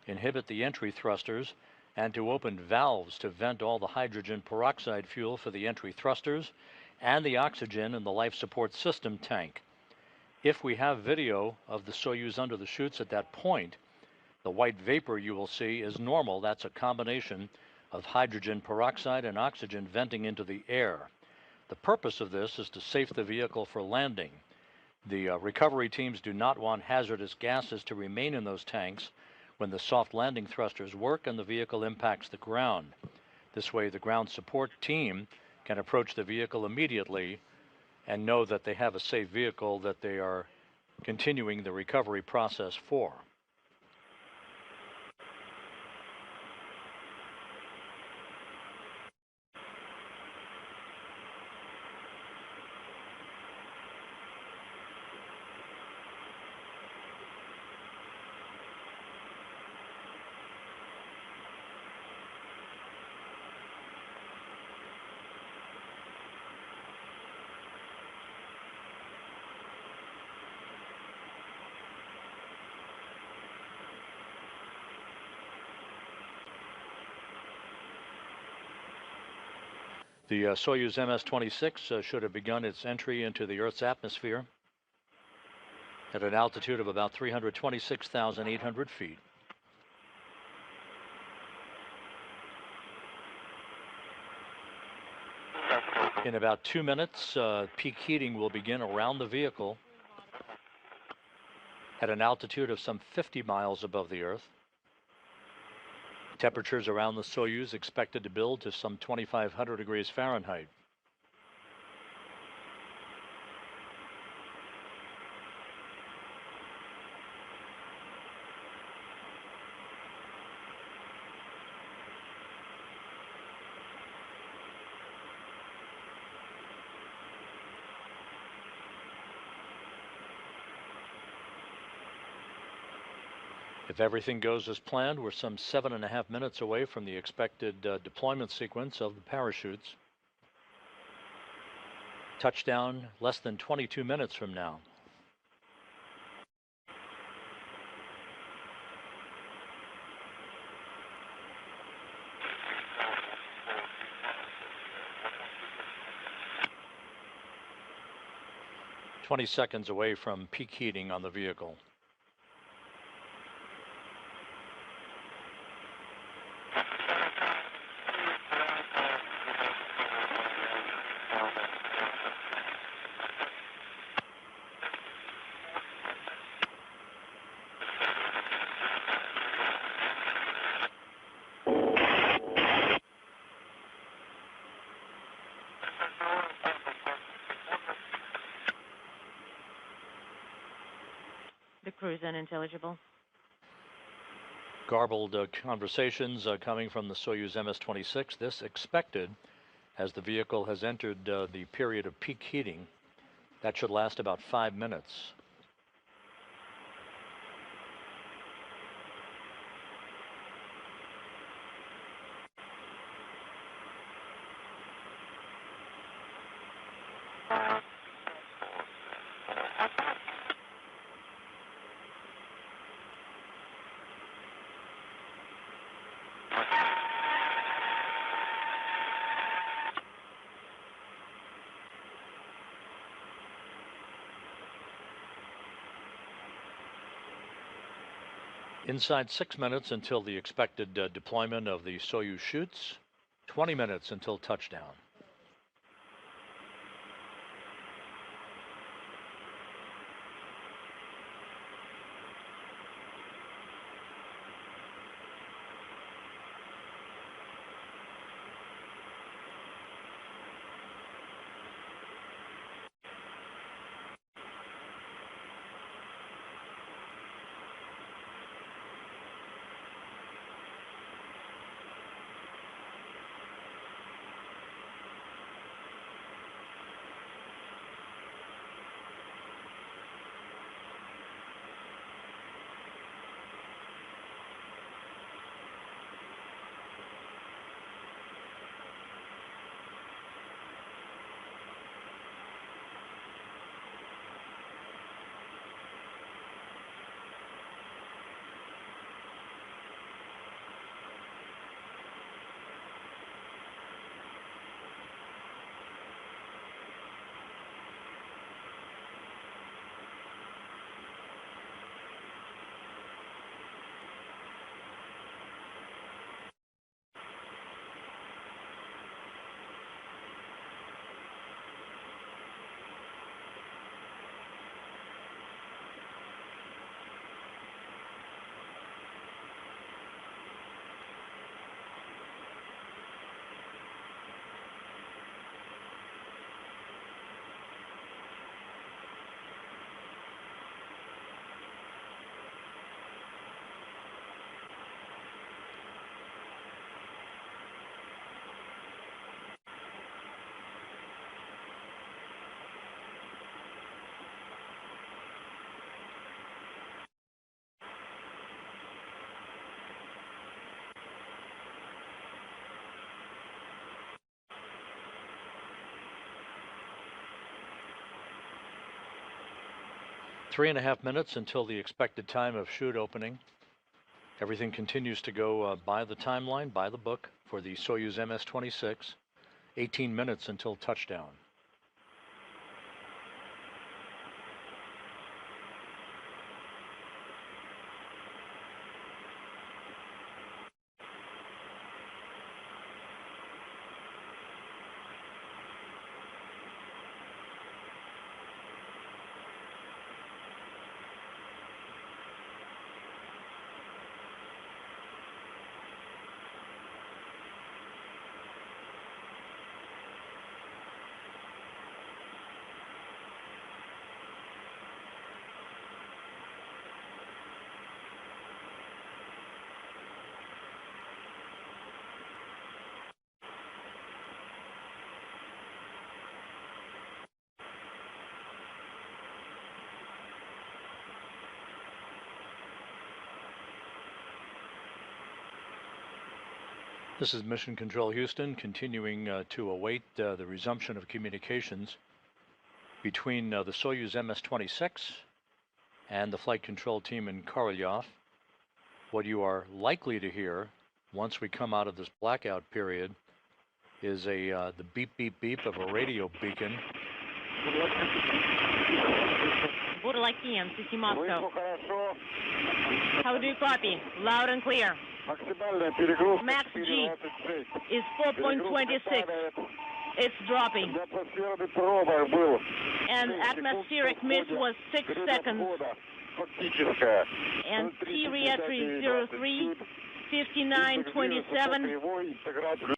Speaker 1: inhibit the entry thrusters, and to open valves to vent all the hydrogen peroxide fuel for the entry thrusters and the oxygen in the life support system tank. If we have video of the Soyuz under the chutes at that point, the white vapor you will see is normal. That's a combination of hydrogen peroxide and oxygen venting into the air. The purpose of this is to safe the vehicle for landing. The recovery teams do not want hazardous gases to remain in those tanks when the soft landing thrusters work and the vehicle impacts the ground. This way, the ground support team can approach the vehicle immediately and know that they have a safe vehicle that they are continuing the recovery process for. The Soyuz MS-25 should have begun its entry into the Earth's atmosphere at an altitude of about 326,800 feet. In about 2 minutes, peak heating will begin around the vehicle at an altitude of some 50 miles above the Earth. Temperatures around the Soyuz expected to build to some 2,500 degrees Fahrenheit. If everything goes as planned, we're some 7.5 minutes away from the expected deployment sequence of the parachutes. Touchdown less than 22 minutes from now. "20 seconds away from peak heating on the vehicle."
Speaker 2: The crew is unintelligible.
Speaker 1: Garbled conversations coming from the Soyuz MS-25. This expected as the vehicle has entered the period of peak heating. That should last about 5 minutes. Inside 6 minutes until the expected deployment of the Soyuz chutes, 20 minutes until touchdown. Three and a half minutes until the expected time of chute opening. Everything continues to go by the timeline, by the book, for the Soyuz MS-25. 18 minutes until touchdown. This is Mission Control Houston, continuing to await the resumption of communications between the Soyuz MS-26 and the flight control team in Korolyov. What you are likely to hear once we come out of this blackout period is the beep, beep, beep of a radio beacon.
Speaker 2: How do you copy? Loud and clear. Max G is 4.26. It's dropping. And atmospheric miss was 6 seconds. And T reentry 03, 59.27.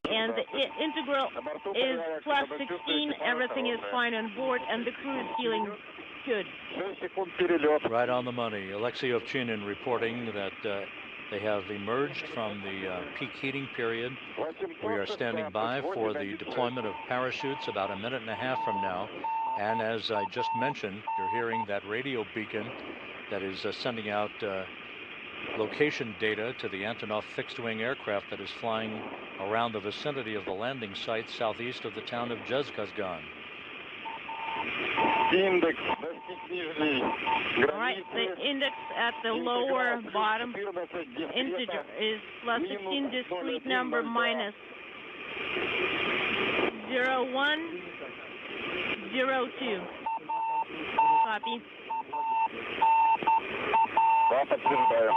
Speaker 2: And the integral is plus 16. Everything is fine on board, and the crew is feeling good.
Speaker 1: Right on the money. Alexei Ovchinin reporting that they have emerged from the peak heating period. We are standing by for the deployment of parachutes about a minute and a half from now. And as I just mentioned, you're hearing that radio beacon that is sending out location data to the Antonov fixed-wing aircraft that is flying around the vicinity of the landing site southeast of the town of Dzhezkazgan.
Speaker 3: Index.
Speaker 2: All right, the index at the lower bottom integer is plus 16, discrete number minus 0102. Copy.
Speaker 3: Да, подтверждаю.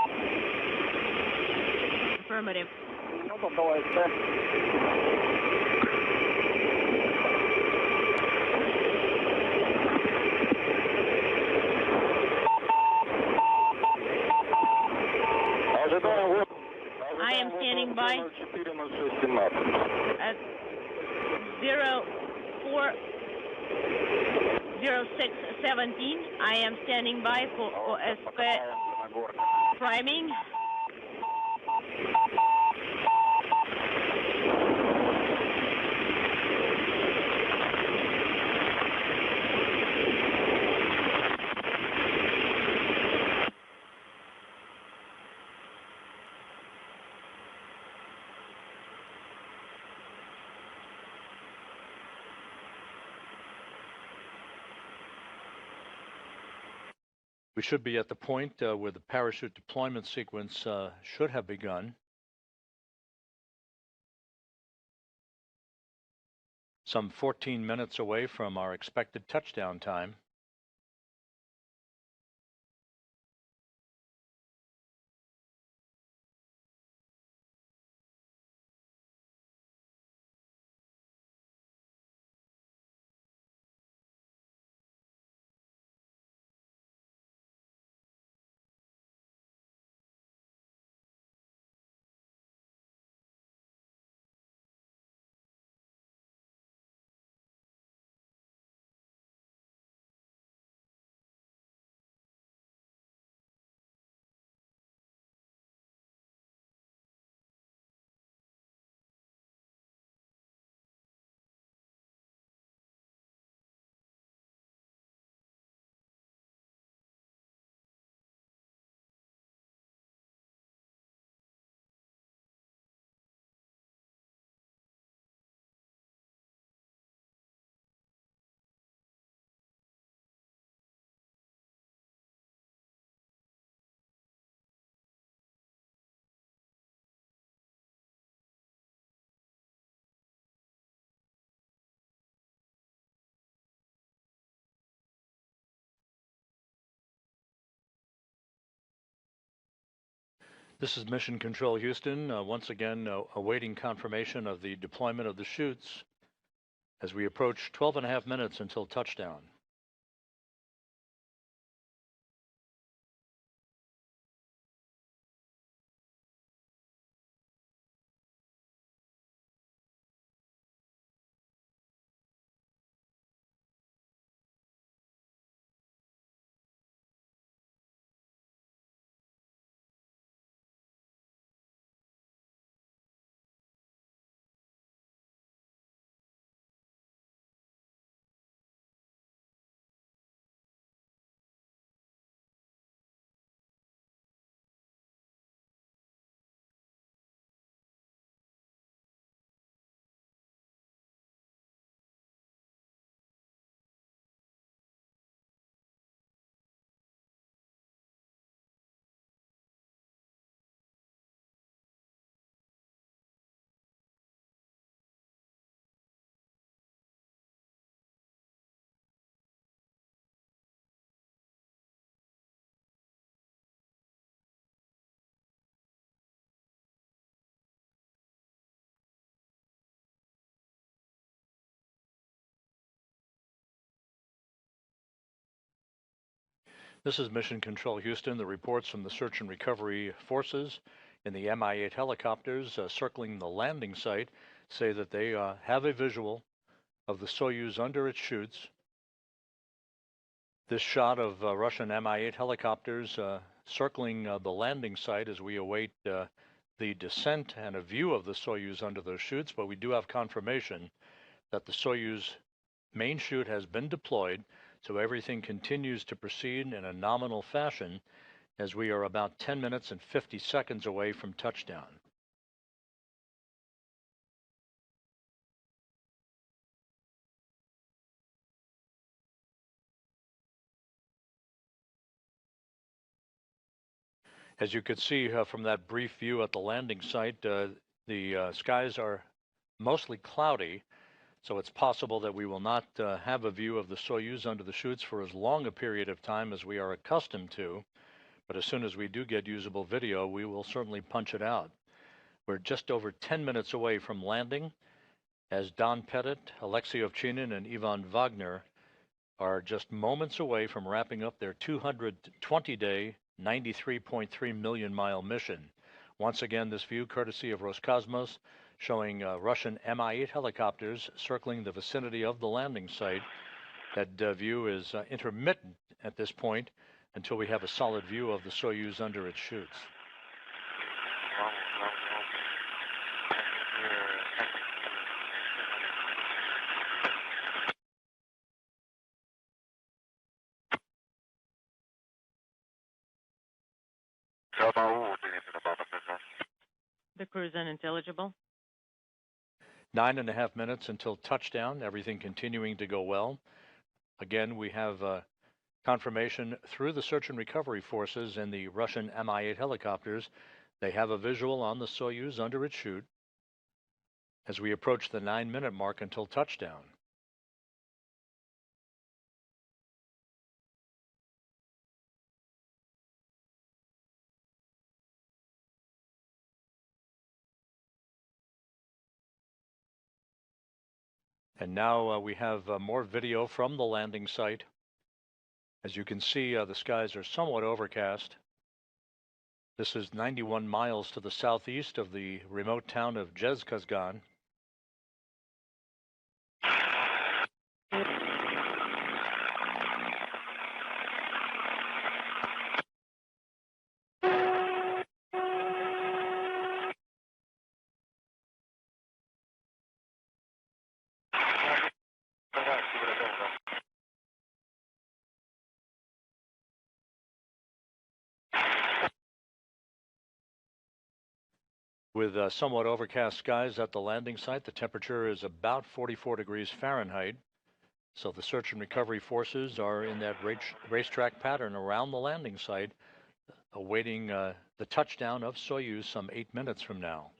Speaker 2: Affirmative. I am standing by at 040617. I am standing by for OSP priming.
Speaker 1: We should be at the point where the parachute deployment sequence should have begun. Some 14 minutes away from our expected touchdown time. This is Mission Control Houston, once again awaiting confirmation of the deployment of the chutes as we approach 12.5 minutes until touchdown. This is Mission Control Houston. The reports from the search and recovery forces in the Mi-8 helicopters circling the landing site say that they have a visual of the Soyuz under its chutes. This shot of Russian Mi-8 helicopters circling the landing site as we await the descent and a view of the Soyuz under those chutes, but we do have confirmation that the Soyuz main chute has been deployed, so everything continues to proceed in a nominal fashion as we are about 10 minutes and 50 seconds away from touchdown. As you could see from that brief view at the landing site, the skies are mostly cloudy, so it's possible that we will not have a view of the Soyuz under the chutes for as long a period of time as we are accustomed to. But as soon as we do get usable video, we will certainly punch it out. We're just over 10 minutes away from landing, as Don Pettit, Alexei Ovchinin, and Ivan Wagner are just moments away from wrapping up their 220-day, 93.3 million mile mission. Once again, this view courtesy of Roscosmos, showing Russian Mi-8 helicopters circling the vicinity of the landing site. That view is intermittent at this point until we have a solid view of the Soyuz under its chutes.
Speaker 2: The crew is unintelligible.
Speaker 1: 9.5 minutes until touchdown, everything continuing to go well. Again, we have confirmation through the search and recovery forces and the Russian Mi-8 helicopters. They have a visual on the Soyuz under its chute as we approach the 9-minute mark until touchdown. And now we have more video from the landing site. As you can see, the skies are somewhat overcast. This is 91 miles to the southeast of the remote town of Dzhezkazgan. With somewhat overcast skies at the landing site, the temperature is about 44 degrees Fahrenheit. So the search and recovery forces are in that racetrack pattern around the landing site, awaiting the touchdown of Soyuz some 8 minutes from now.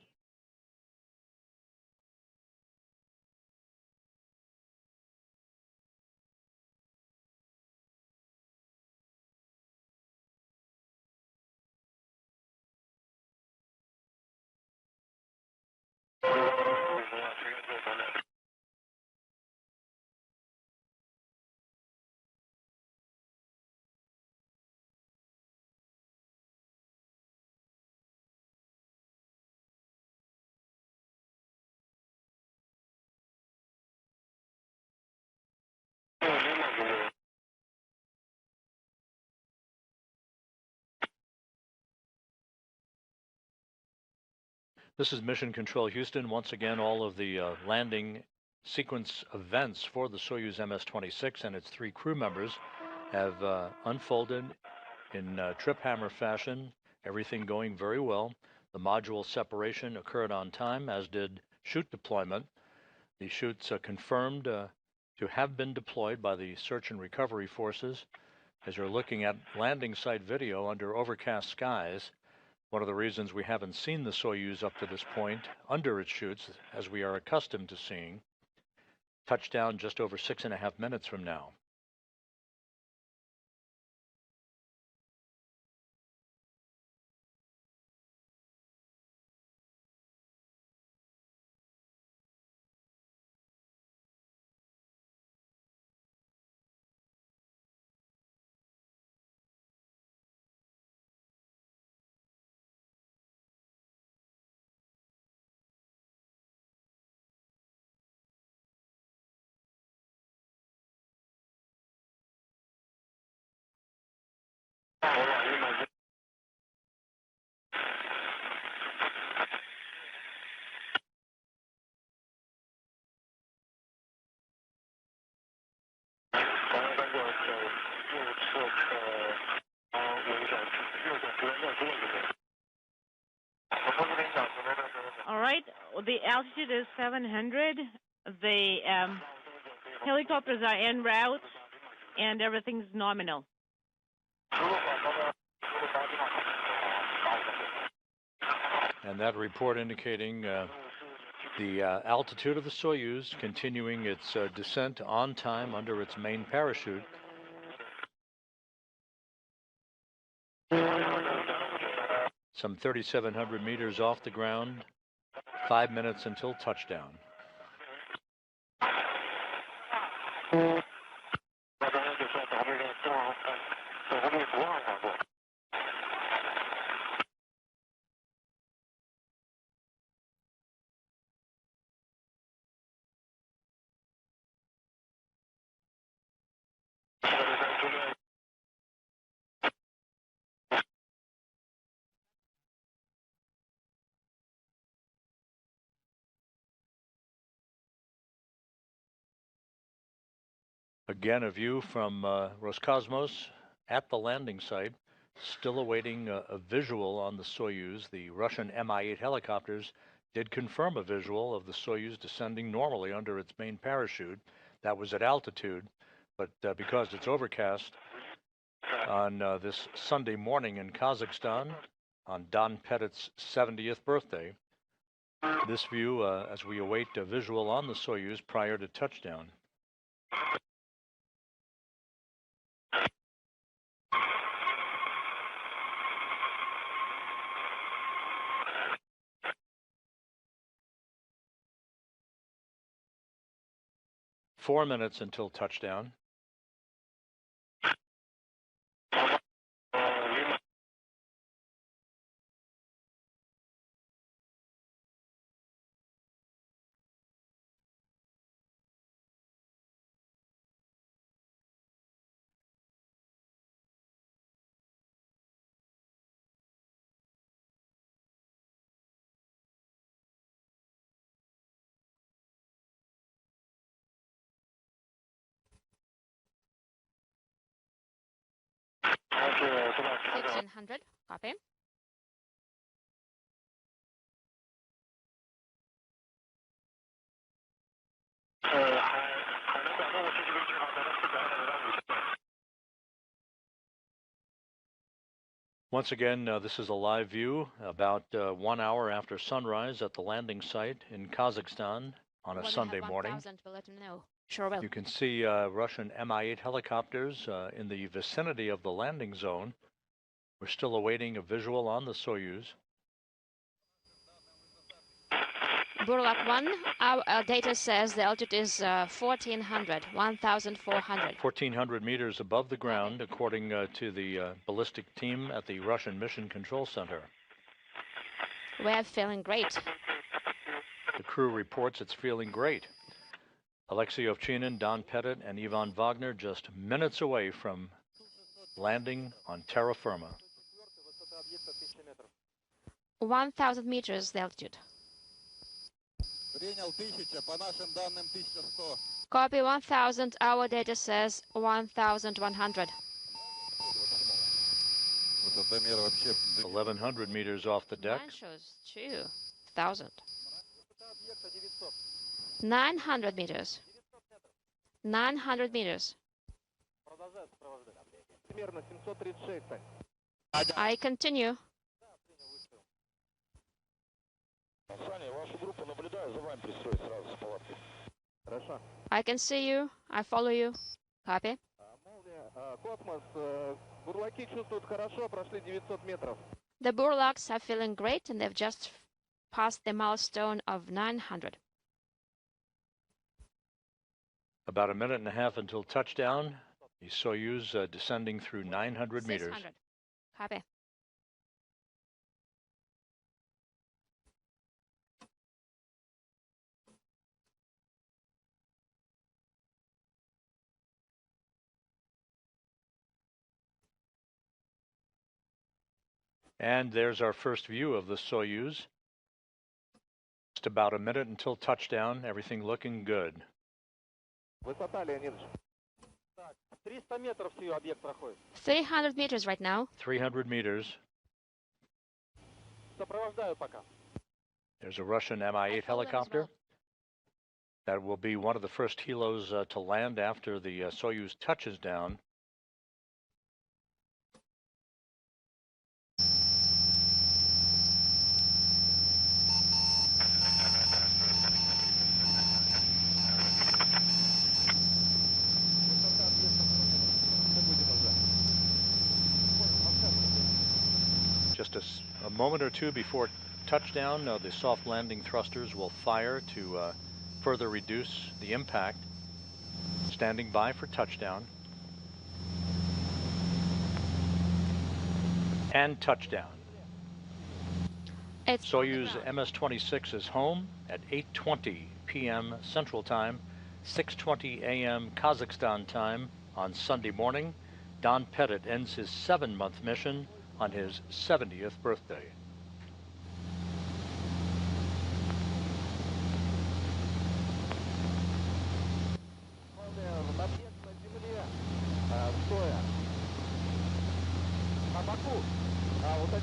Speaker 1: This is Mission Control Houston. Once again, all of the landing sequence events for the Soyuz MS-26 and its 3 crew members have unfolded in trip hammer fashion, everything going very well. The module separation occurred on time, as did chute deployment. The chutes confirmed to have been deployed by the search and recovery forces. As you're looking at landing site video under overcast skies, one of the reasons we haven't seen the Soyuz up to this point under its chutes, as we are accustomed to seeing. Touchdown just over 6.5 minutes from now.
Speaker 2: All right, the altitude is 700. The helicopters are en route, and everything's nominal.
Speaker 1: And that report indicating the altitude of the Soyuz continuing its descent on time under its main parachute. Some 3,700 meters off the ground, 5 minutes until touchdown. Again, a view from Roscosmos at the landing site, still awaiting a visual on the Soyuz. The Russian Mi-8 helicopters did confirm a visual of the Soyuz descending normally under its main parachute. That was at altitude, but because it's overcast on this Sunday morning in Kazakhstan, on Don Pettit's 70th birthday, this view as we await a visual on the Soyuz prior to touchdown. Four minutes until touchdown.
Speaker 5: $1,500, copy.
Speaker 1: Once again, this is a live view about 1 hour after sunrise at the landing site in Kazakhstan on a Sunday morning.
Speaker 5: We'll let them know. Sure will.
Speaker 1: You can see Russian Mi-8 helicopters in the vicinity of the landing zone. We're still awaiting a visual on the Soyuz.
Speaker 5: Burlak 1, our data says the altitude is 1,400, 1,400.
Speaker 1: 1,400 meters above the ground, according to the ballistic team at the Russian Mission Control Center.
Speaker 5: We're feeling great.
Speaker 1: The crew reports it's feeling great. Alexei Ovchinin, Don Pettit, and Ivan Wagner just minutes away from landing on terra firma.
Speaker 5: 1,000 meters the altitude. Copy 1,000. Our data says 1,100.
Speaker 1: 1,100 meters off the deck.
Speaker 5: Mine shows 2,000. 900 meters. 900 meters. I continue. I can see you. I follow you. Copy. The Burlaks are feeling great, and they've just passed the milestone of 900.
Speaker 1: About a minute and a half until touchdown. The Soyuz descending through 900 meters.
Speaker 5: 600. Copy.
Speaker 1: And there's our first view of the Soyuz. Just about a minute until touchdown. Everything looking good.
Speaker 5: 300 meters right now.
Speaker 1: 300 meters. There's a Russian Mi-8 helicopter.
Speaker 5: Well.
Speaker 1: That will be one of the first helos to land after the Soyuz touches down. Just a moment or two before touchdown, the soft landing thrusters will fire to further reduce the impact. Standing by for touchdown. And touchdown. Soyuz MS-25 is home at 8:20 p.m. Central Time, 6:20 a.m. Kazakhstan time on Sunday morning. Don Pettit ends his 7-month mission on his 70th birthday.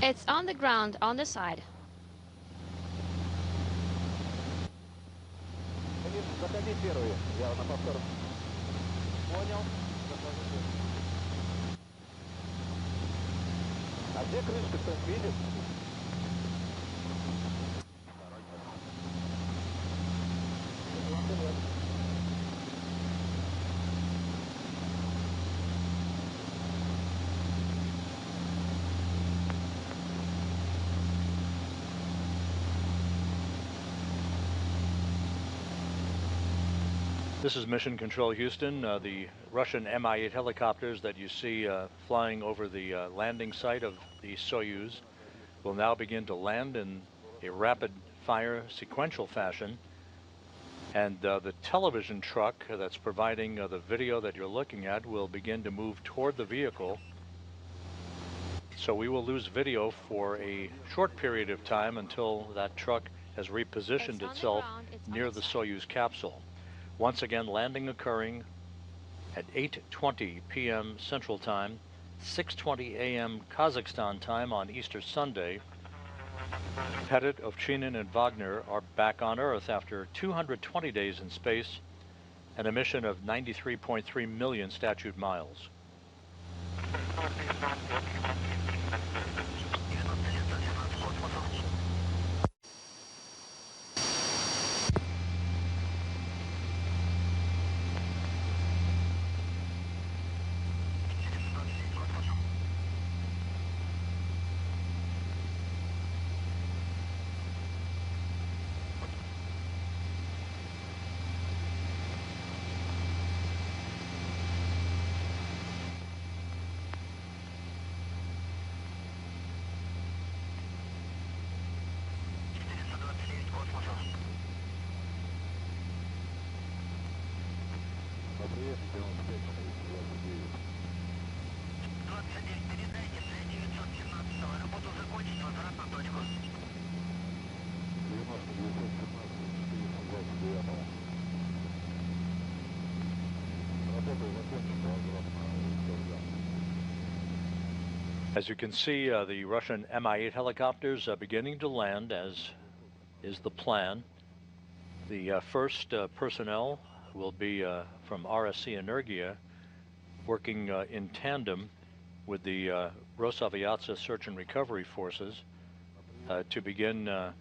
Speaker 5: It's on the ground, on the side.
Speaker 1: This is Mission Control Houston. The Russian Mi-8 helicopters that you see flying over the landing site of the Soyuz will now begin to land in a rapid fire sequential fashion. And the television truck that's providing the video that you're looking at will begin to move toward the vehicle. So we will lose video for a short period of time until that truck has repositioned itself near the Soyuz capsule. Once again, landing occurring at 8:20 p.m. Central Time, 6:20 a.m. Kazakhstan time on Easter Sunday. Pettit, Ovchinin, and Wagner are back on Earth after 220 days in space and a mission of 93.3 million statute miles. As you can see, the Russian Mi-8 helicopters are beginning to land, as is the plan. The first personnel will be from RSC Energia, working in tandem with the Rosaviatsa search and recovery forces to begin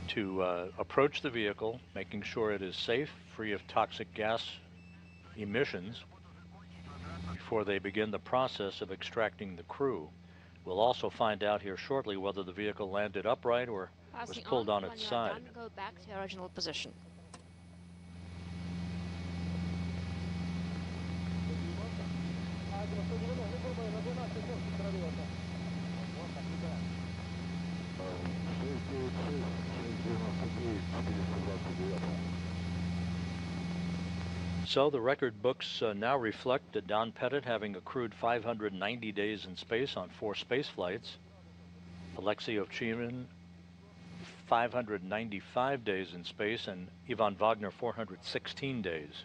Speaker 1: to approach the vehicle, making sure it is safe, free of toxic gas emissions, before they begin the process of extracting the crew. We'll also find out here shortly whether the vehicle landed upright or was pulled on its side.
Speaker 5: Go back to your original position.
Speaker 1: So the record books now reflect that Don Pettit having accrued 590 days in space on 4 space flights. Alexei Ovchinin 595 days in space, and Ivan Wagner 416 days.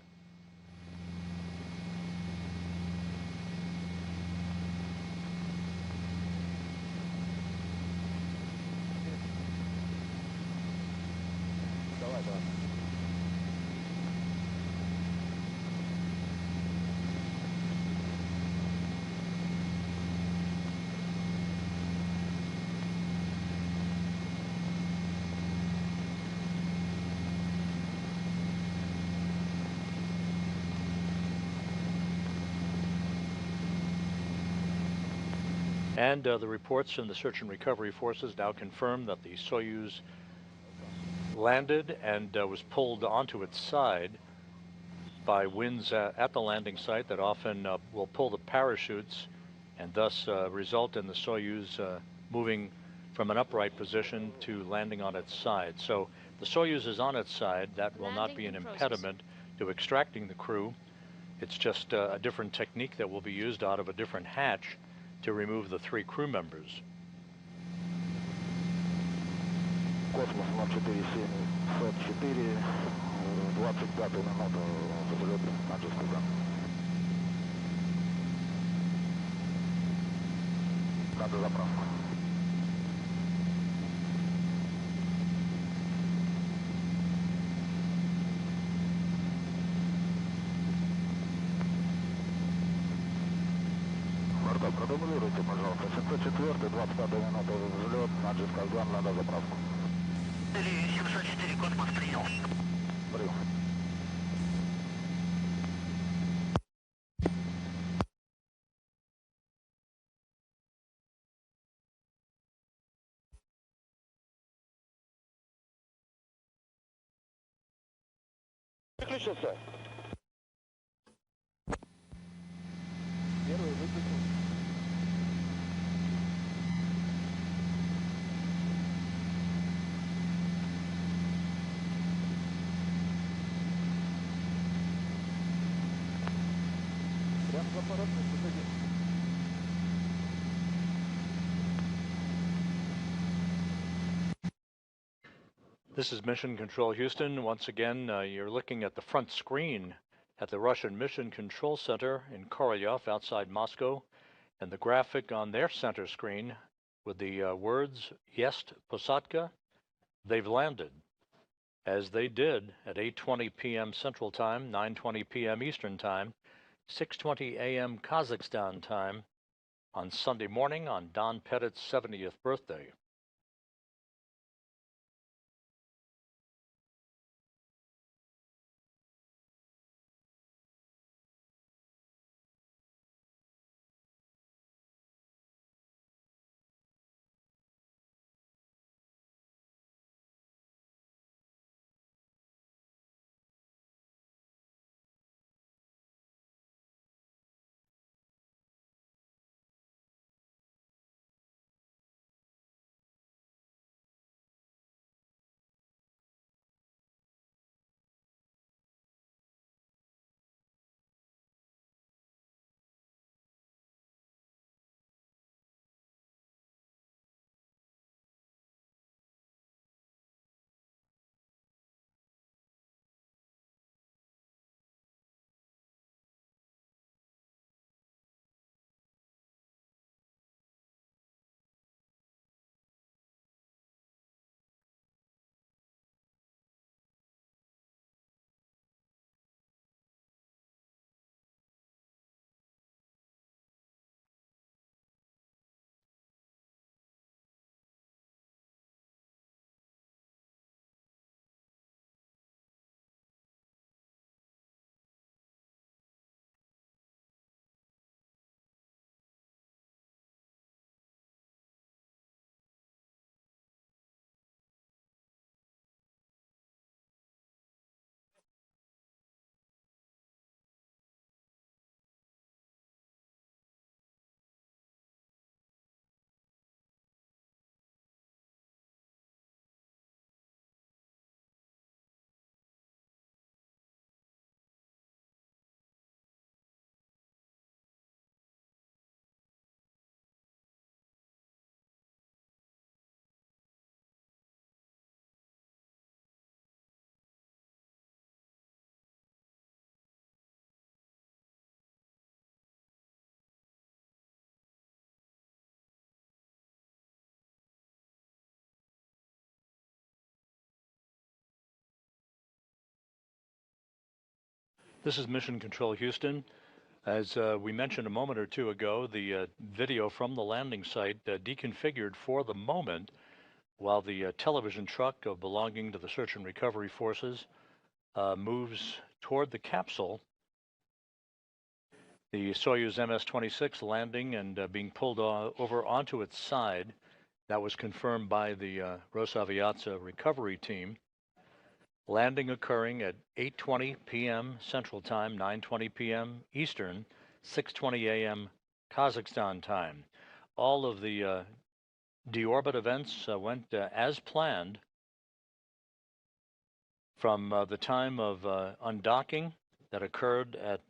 Speaker 1: And the reports from the search and recovery forces now confirm that the Soyuz landed and was pulled onto its side by winds at the landing site that often will pull the parachutes and thus result in the Soyuz moving from an upright position to landing on its side. So the Soyuz is on its side. That will not be an impediment to extracting the crew. It's just a different technique that will be used out of a different hatch to remove the 3 crew members.
Speaker 6: Космос 04764, 25 минута взлет на Dzhezkazgan. Надо заправку. Продублируйте, пожалуйста. 704, 25 минута взлет на Dzhezkazgan, надо заправку. 704, космос, принял. Прием. Выключился. Первый выключил. Прям за аппаратной позади.
Speaker 1: This is Mission Control Houston. Once again, you're looking at the front screen at the Russian Mission Control Center in Korolyov outside Moscow, and the graphic on their center screen with the words, Есть посадка, they've landed, as they did at 8:20 p.m. Central Time, 9:20 p.m. Eastern Time, 6:20 a.m. Kazakhstan time on Sunday morning on Don Pettit's 70th birthday. This is Mission Control Houston. As we mentioned a moment or two ago, the video from the landing site deconfigured for the moment while the television truck belonging to the search and recovery forces moves toward the capsule. The Soyuz MS-26 landing and being pulled over onto its side. That was confirmed by the Rosaviatsa recovery team. Landing occurring at 8:20 p.m. Central Time, 9:20 p.m. Eastern, 6:20 a.m. Kazakhstan time. All of the deorbit events went as planned from the time of undocking that occurred at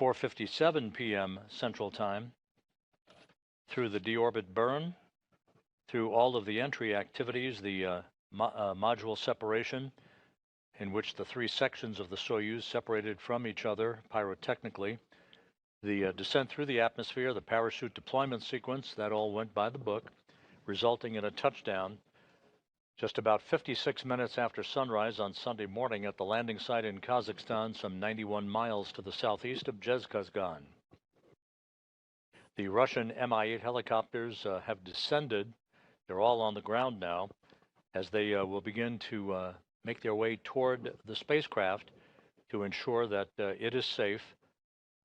Speaker 1: 4:57 p.m. Central Time, through the deorbit burn, through all of the entry activities, the module separation, in which the three sections of the Soyuz separated from each other pyrotechnically, the descent through the atmosphere, the parachute deployment sequence, that all went by the book, resulting in a touchdown just about 56 minutes after sunrise on Sunday morning at the landing site in Kazakhstan, some 91 miles to the southeast of Dzhezkazgan. The Russian Mi-8 helicopters have descended. They're all on the ground now, as they will begin to make their way toward the spacecraft to ensure that it is safe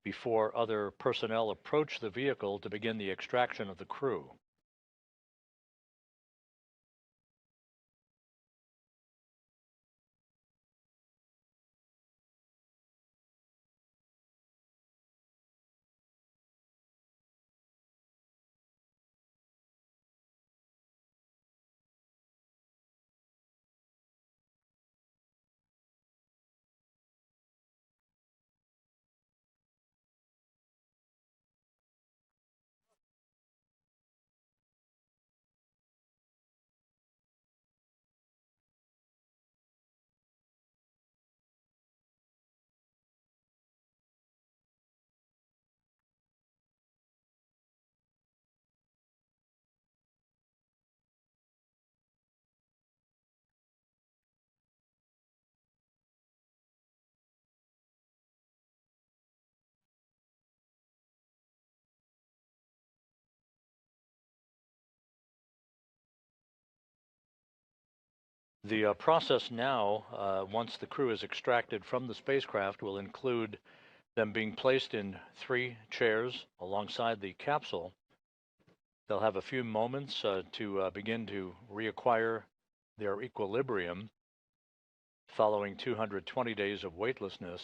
Speaker 1: before other personnel approach the vehicle to begin the extraction of the crew. The process now, once the crew is extracted from the spacecraft, will include them being placed in 3 chairs alongside the capsule. They'll have a few moments to begin to reacquire their equilibrium following 220 days of weightlessness.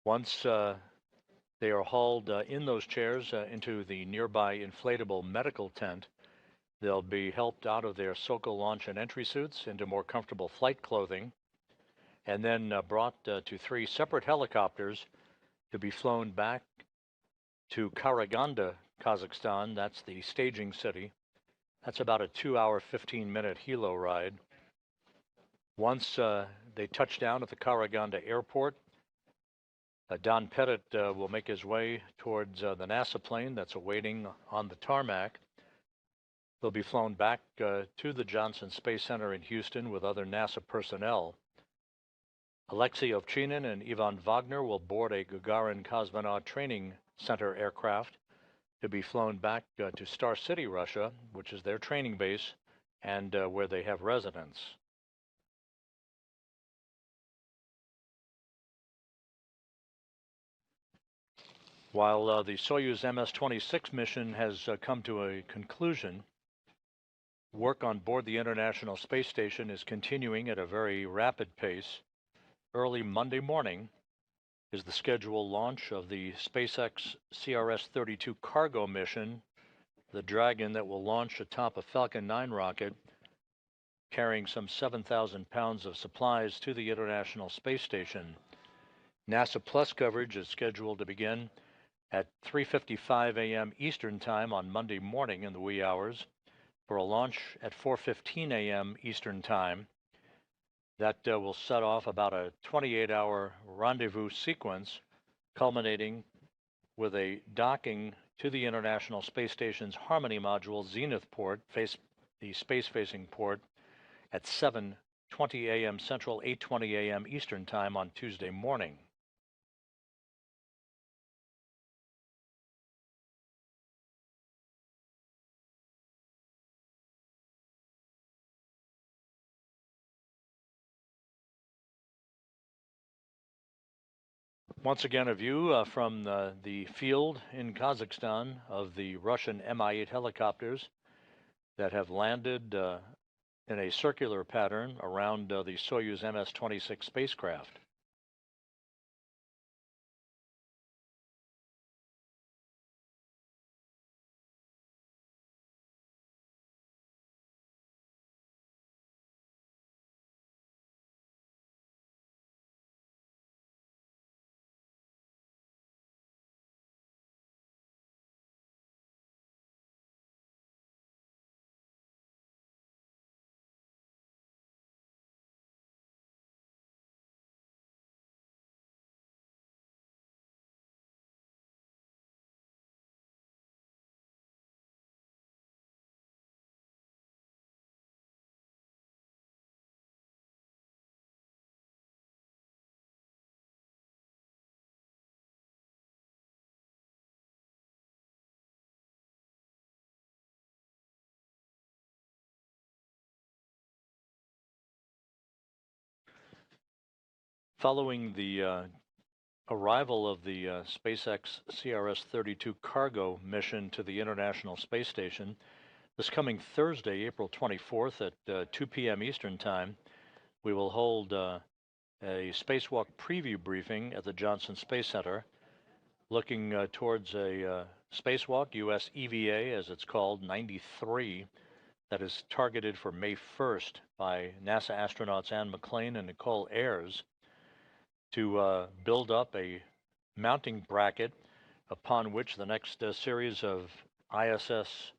Speaker 1: Once they are hauled in those chairs into the nearby inflatable medical tent, they'll be helped out of their Sokol launch and entry suits into more comfortable flight clothing, and then brought to 3 separate helicopters to be flown back to Karaganda, Kazakhstan. That's the staging city. That's about a 2-hour, 15-minute helo ride. Once they touch down at the Karaganda airport, Don Pettit will make his way towards the NASA plane that's awaiting on the tarmac. They'll be flown back to the Johnson Space Center in Houston with other NASA personnel. Alexei Ovchinin and Ivan Wagner will board a Gagarin Cosmonaut Training Center aircraft to be flown back to Star City, Russia, which is their training base and where they have residence. While the Soyuz MS-26 mission has come to a conclusion, work on board the International Space Station is continuing at a very rapid pace. Early Monday morning is the scheduled launch of the SpaceX CRS-32 cargo mission, the Dragon that will launch atop a Falcon 9 rocket carrying some 7,000 pounds of supplies to the International Space Station. NASA Plus coverage is scheduled to begin at 3:55 a.m. Eastern Time on Monday morning in the wee hours, for a launch at 4:15 a.m. Eastern Time. That will set off about a 28-hour rendezvous sequence, culminating with a docking to the International Space Station's Harmony Module Zenith port, the space-facing port, at 7:20 a.m. Central, 8:20 a.m. Eastern Time on Tuesday morning. Once again, a view from the field in Kazakhstan of the Russian Mi-8 helicopters that have landed in a circular pattern around the Soyuz MS-26 spacecraft. Following the arrival of the SpaceX CRS-32 cargo mission to the International Space Station, this coming Thursday, April 24th at 2 p.m. Eastern Time, we will hold a spacewalk preview briefing at the Johnson Space Center, looking towards a spacewalk, US EVA as it's called, 93, that is targeted for May 1st by NASA astronauts Anne McClain and Nicole Ayers to build up a mounting bracket upon which the next series of ISS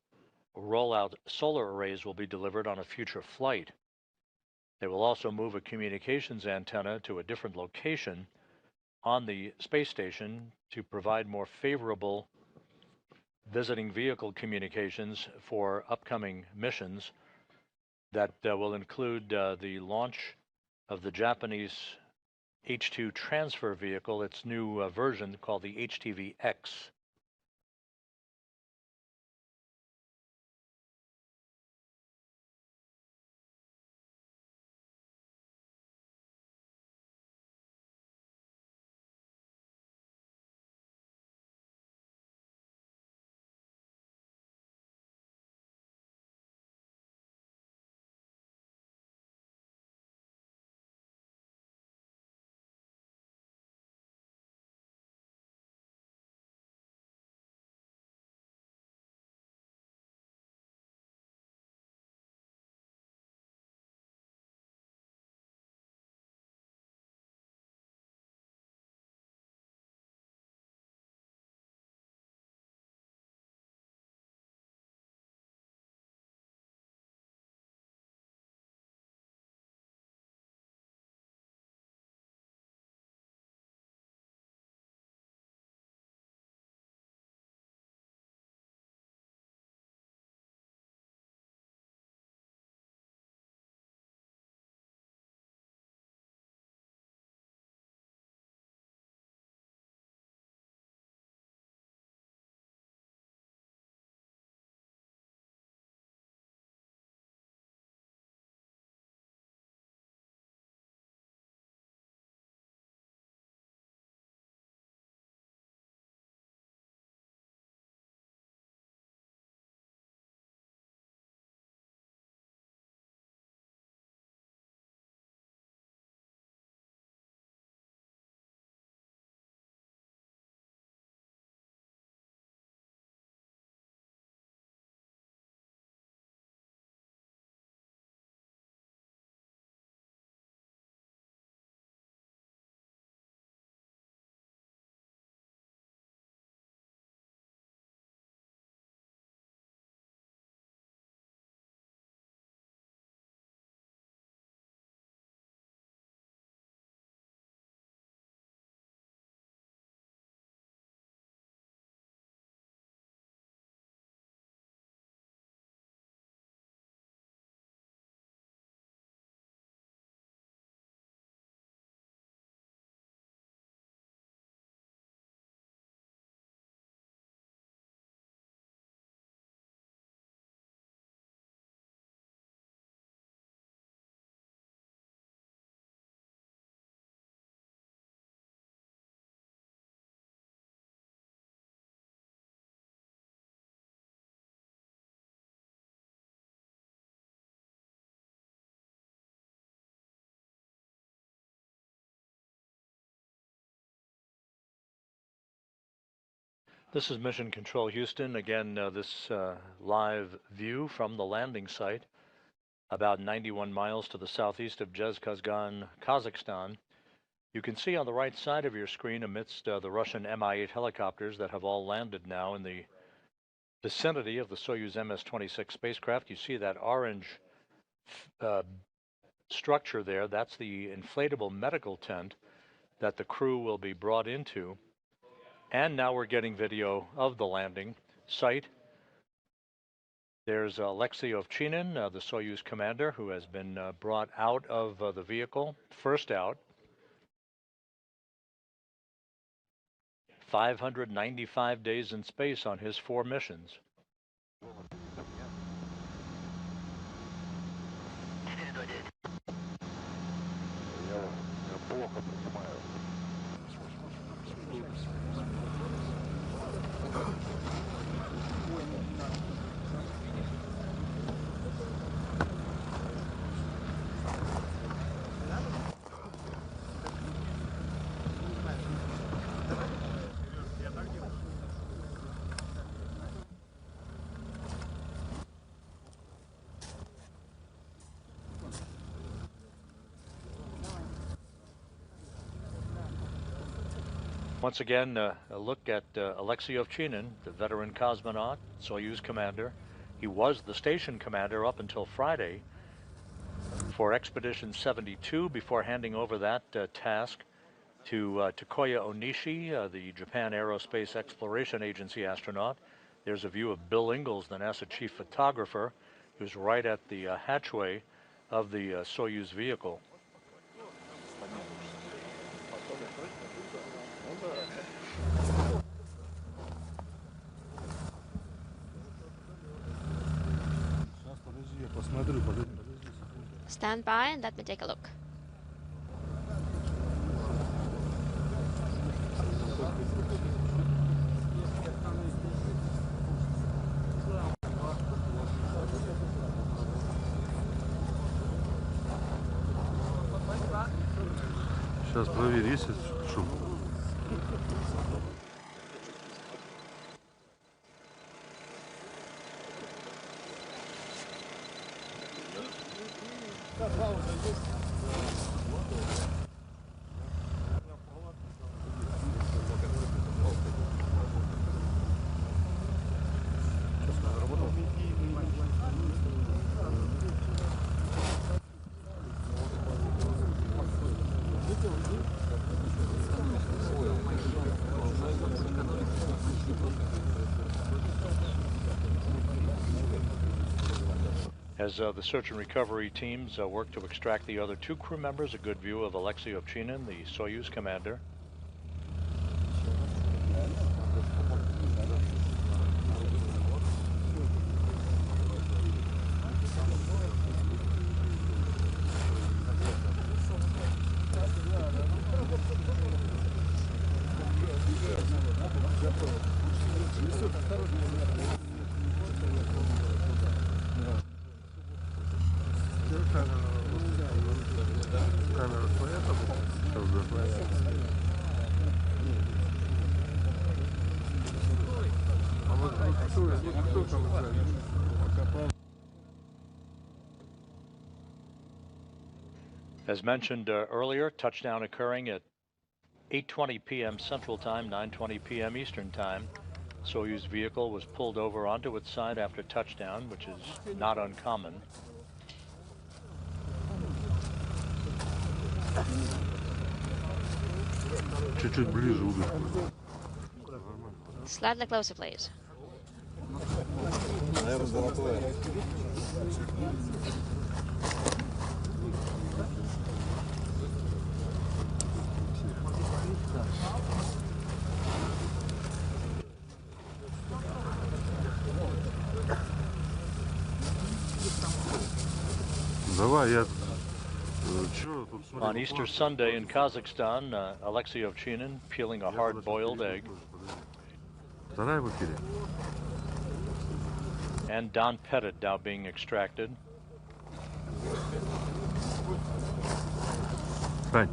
Speaker 1: rollout solar arrays will be delivered on a future flight. They will also move a communications antenna to a different location on the space station to provide more favorable visiting vehicle communications for upcoming missions that will include the launch of the Japanese H2 transfer vehicle, its new version called the HTV-X. This is Mission Control Houston. Again, this live view from the landing site, about 91 miles to the southeast of Dzhezkazgan, Kazakhstan. You can see on the right side of your screen, amidst the Russian Mi-8 helicopters that have all landed now in the vicinity of the Soyuz MS-25 spacecraft, you see that orange structure there. That's the inflatable medical tent that the crew will be brought into. And now we're getting video of the landing site. There's Alexei Ovchinin, the Soyuz commander, who has been brought out of the vehicle, first out. 595 days in space on his 4 missions. Once again, a look at Alexei Ovchinin, the veteran cosmonaut, Soyuz commander. He was the station commander up until Friday for Expedition 72 before handing over that task to Takoya Onishi, the Japan Aerospace Exploration Agency astronaut. There's a view of Bill Ingalls, the NASA chief photographer, who's right at the hatchway of the Soyuz vehicle.
Speaker 5: Stand by and let me take a look.
Speaker 7: Сейчас проверь, есть шум.
Speaker 1: As the search and recovery teams work to extract the other 2 crew members, a good view of Alexei Ovchinin, the Soyuz commander. As mentioned earlier, touchdown occurring at 8:20 p.m. Central Time, 9:20 p.m. Eastern Time. Soyuz vehicle was pulled over onto its side after touchdown, which is not uncommon.
Speaker 7: Чуть-чуть ближе удочку.
Speaker 5: Slightly closer, please.
Speaker 6: Наверное, золотое.
Speaker 7: Давай, я...
Speaker 1: On Easter Sunday in Kazakhstan, Alexei Ovchinin peeling a hard-boiled egg.
Speaker 7: Вторая в эфире.
Speaker 1: And Don Pettit now being extracted.
Speaker 7: Right.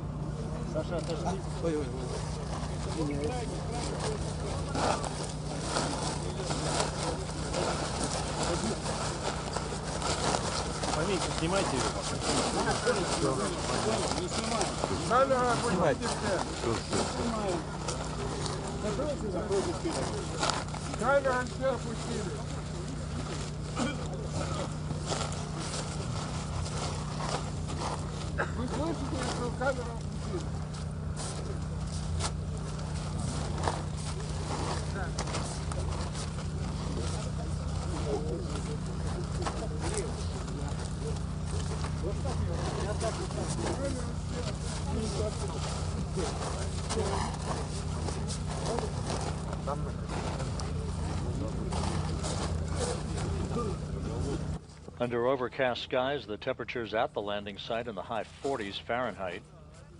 Speaker 1: Under overcast skies, the temperatures at the landing site in the high 40s Fahrenheit.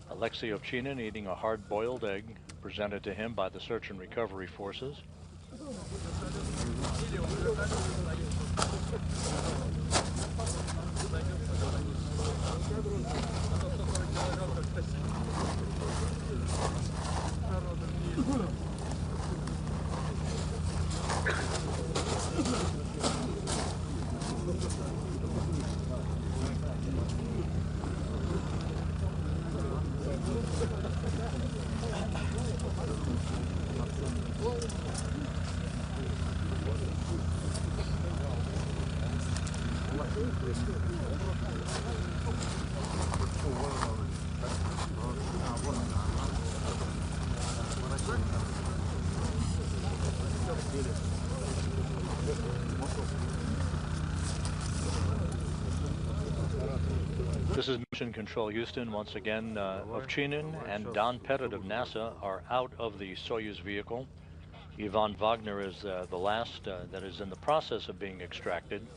Speaker 1: Alexei Ovchinin eating a hard-boiled egg presented to him by the search and recovery forces. This is Mission Control Houston. Once again, Ovchinin and Don Pettit of NASA are out of the Soyuz vehicle. Ivan Wagner is the last that is in the process of being extracted.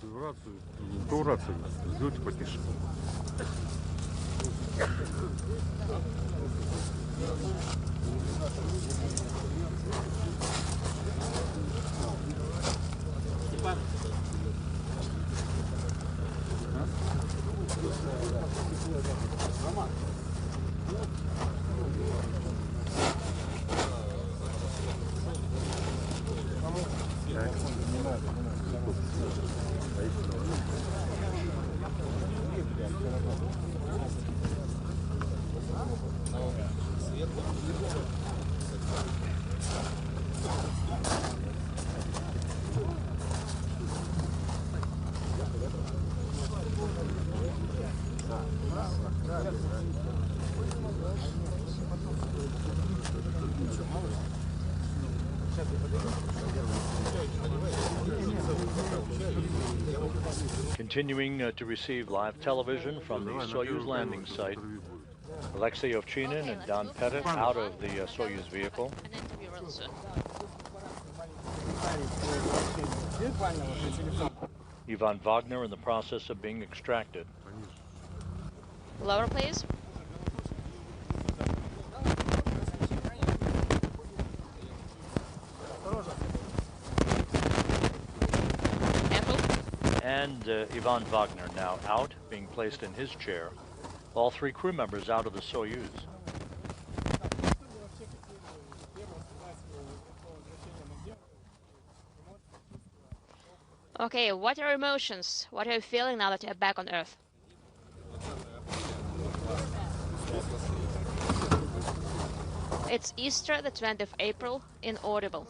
Speaker 1: Continuing to receive live television from the Soyuz landing site, Alexei Ovchinin and Don Pettit out of the Soyuz vehicle. Ivan Wagner in the process of being extracted.
Speaker 5: Lower, please.
Speaker 1: And Ivan Wagner now out, being placed in his chair. All three crew members out of the Soyuz.
Speaker 5: Okay, what are your emotions? What are you feeling now that you're back on Earth? It's Easter, the 20th of April, inaudible.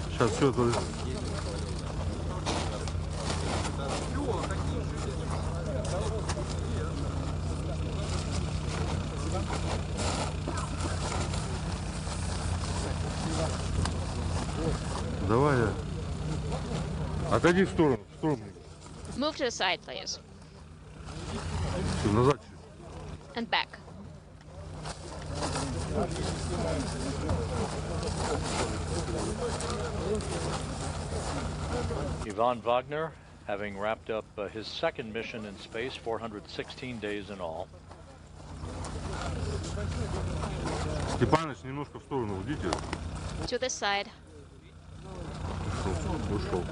Speaker 7: Сейчас все только. Давай. Отойди в сторону,
Speaker 5: Move to the side, please.
Speaker 7: Все, назад.
Speaker 5: And back.
Speaker 1: Ivan Wagner, having wrapped up his second mission in space, 416 days in all.
Speaker 7: Степаныч, немножко в сторону уйдите.
Speaker 5: To the side.
Speaker 7: Ушел.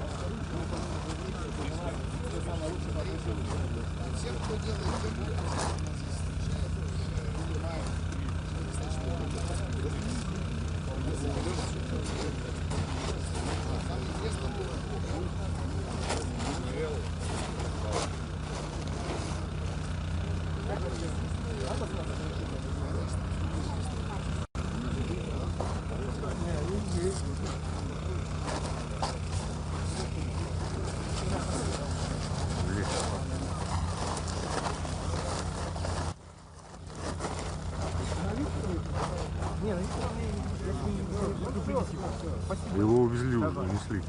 Speaker 7: Его увезли уже, унесли.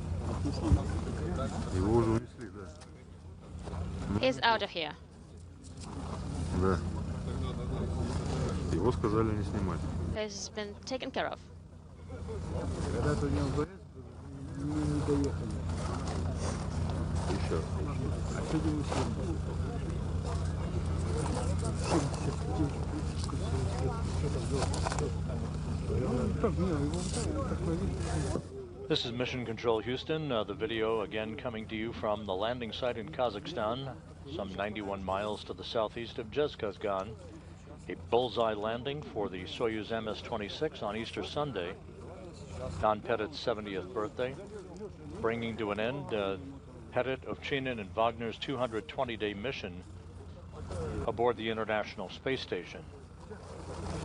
Speaker 7: Его уже унесли, да.
Speaker 5: He's out of here.
Speaker 7: Да. Его сказали не снимать.
Speaker 5: He's been taken care of.
Speaker 7: Еще.
Speaker 1: This is Mission Control Houston. The video again coming to you from the landing site in Kazakhstan, some 91 miles to the southeast of Dzhezkazgan. A bullseye landing for the Soyuz MS-25 on Easter Sunday, Don Pettit's 70th birthday, bringing to an end Pettit, Ovchinin, and Wagner's 220-day mission aboard the International Space Station.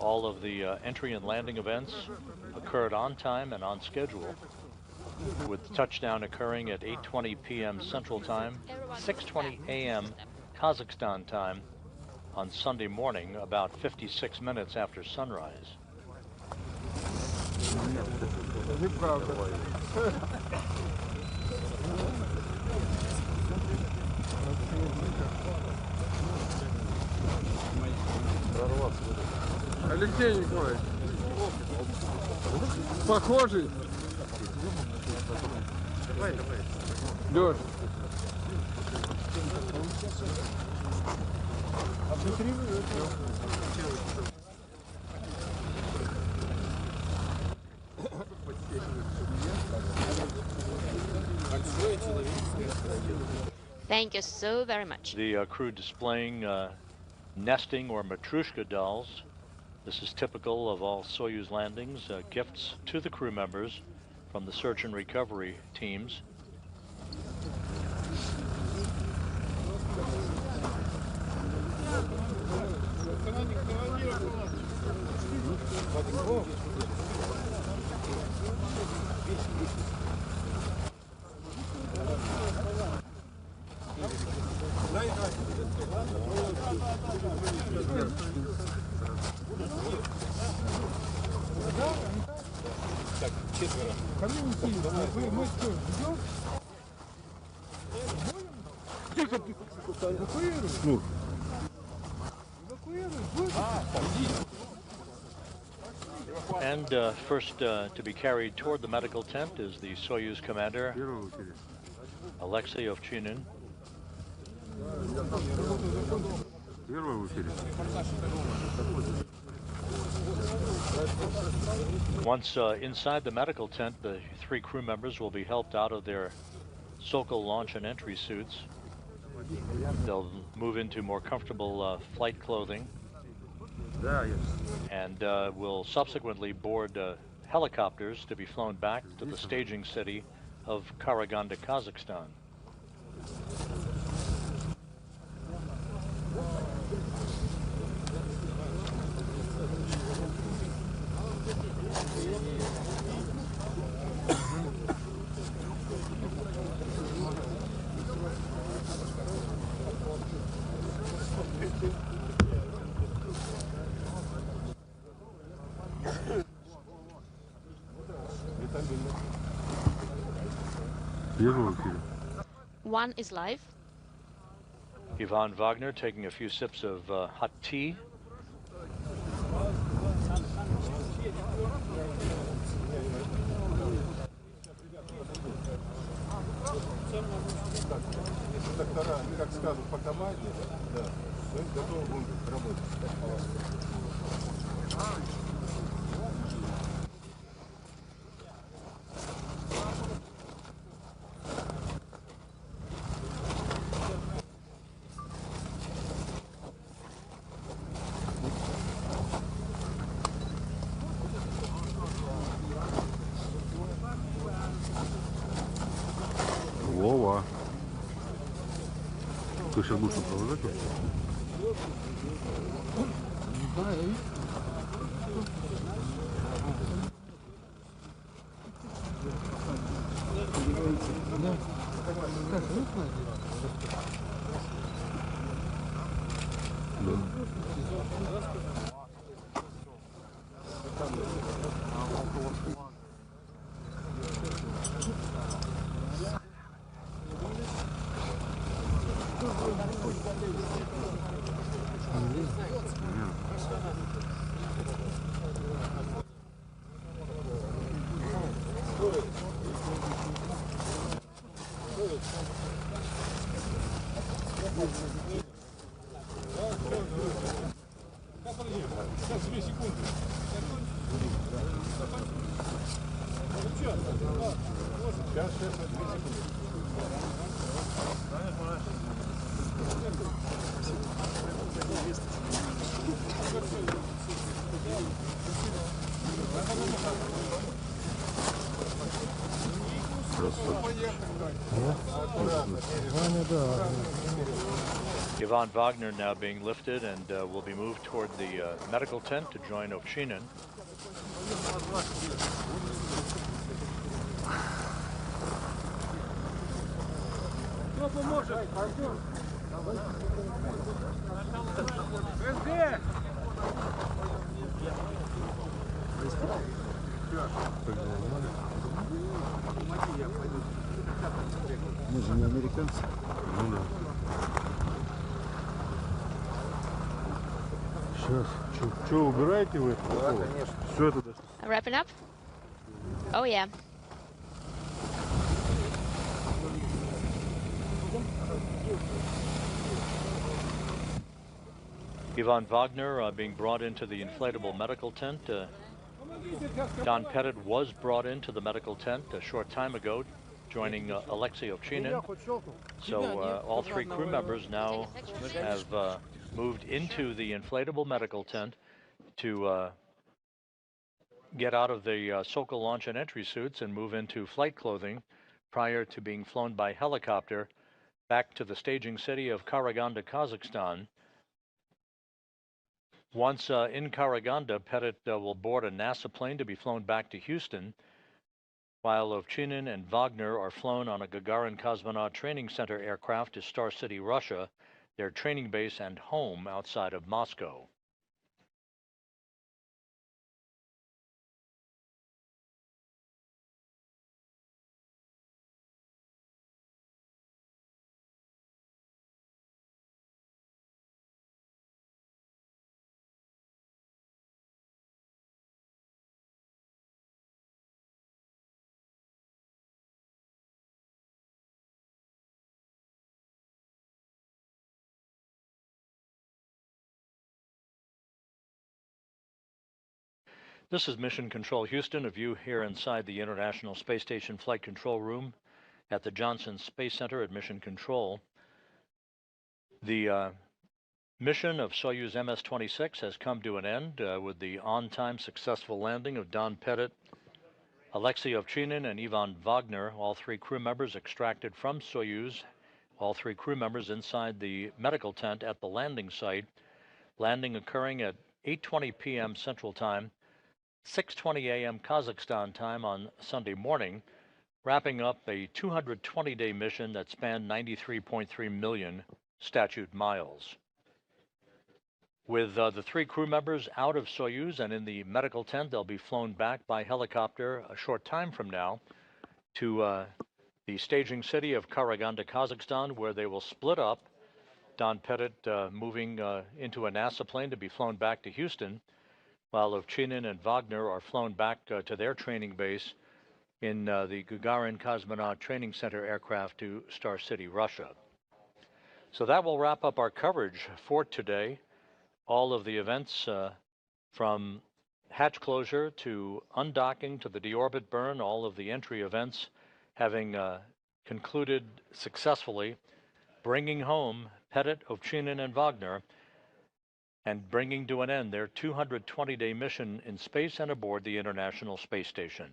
Speaker 1: All of the entry and landing events occurred on time and on schedule, with touchdown occurring at 8:20 p.m. Central Time, 6:20 a.m. Kazakhstan time on Sunday morning, about 56 minutes after sunrise.
Speaker 8: Алексей Николаевич, похожий. Лёш.
Speaker 5: Thank you so very much.
Speaker 1: The crew displaying nesting or matryoshka dolls. This is typical of all Soyuz landings, gifts to the crew members from the search and recovery teams. And first to be carried toward the medical tent is the Soyuz commander, Alexei Ovchinin. Once inside the medical tent, the three crew members will be helped out of their Sokol launch and entry suits. They'll move into more comfortable flight clothing and will subsequently board helicopters to be flown back to the staging city of Karaganda, Kazakhstan.
Speaker 5: One is live.
Speaker 1: Ivan Wagner taking a few sips of hot tea.
Speaker 7: Кто сейчас будет сопровождать?
Speaker 1: Ivan Wagner now being lifted and will be moved toward the medical tent to join Ovchinin.
Speaker 6: Мы же не американцы.
Speaker 7: Ну да. Сейчас. Что, убираете вы это?
Speaker 6: Да, конечно.
Speaker 7: Все это даже.
Speaker 5: Wrapping up? Oh, yeah.
Speaker 1: Ivan Wagner being brought into the inflatable medical tent. Don Pettit was brought into the medical tent a short time ago, joining Alexei Ovchinin. So all three crew members now have moved into the inflatable medical tent to get out of the Sokol launch and entry suits and move into flight clothing prior to being flown by helicopter back to the staging city of Karaganda, Kazakhstan. Once in Karaganda, Pettit will board a NASA plane to be flown back to Houston, while Ovchinin and Wagner are flown on a Gagarin Cosmonaut Training Center aircraft to Star City, Russia, their training base and home outside of Moscow. This is Mission Control Houston, a view here inside the International Space Station Flight Control Room at the Johnson Space Center at Mission Control. The mission of Soyuz MS-25 has come to an end with the on-time successful landing of Don Pettit, Alexei Ovchinin, and Ivan Wagner, all three crew members extracted from Soyuz, all three crew members inside the medical tent at the landing site, landing occurring at 8:20 p.m. Central Time, 6:20 a.m. Kazakhstan time on Sunday morning, wrapping up a 220-day mission that spanned 93.3 million statute miles. With the three crew members out of Soyuz and in the medical tent, they'll be flown back by helicopter a short time from now to the staging city of Karaganda, Kazakhstan, where they will split up. Don Pettit moving into a NASA plane to be flown back to Houston, while Ovchinin and Wagner are flown back to their training base in the Gagarin Cosmonaut Training Center aircraft to Star City, Russia. So that will wrap up our coverage for today. All of the events from hatch closure to undocking to the deorbit burn, all of the entry events having concluded successfully, bringing home Pettit, Ovchinin, and Wagner, and bringing to an end their 220-day mission in space and aboard the International Space Station.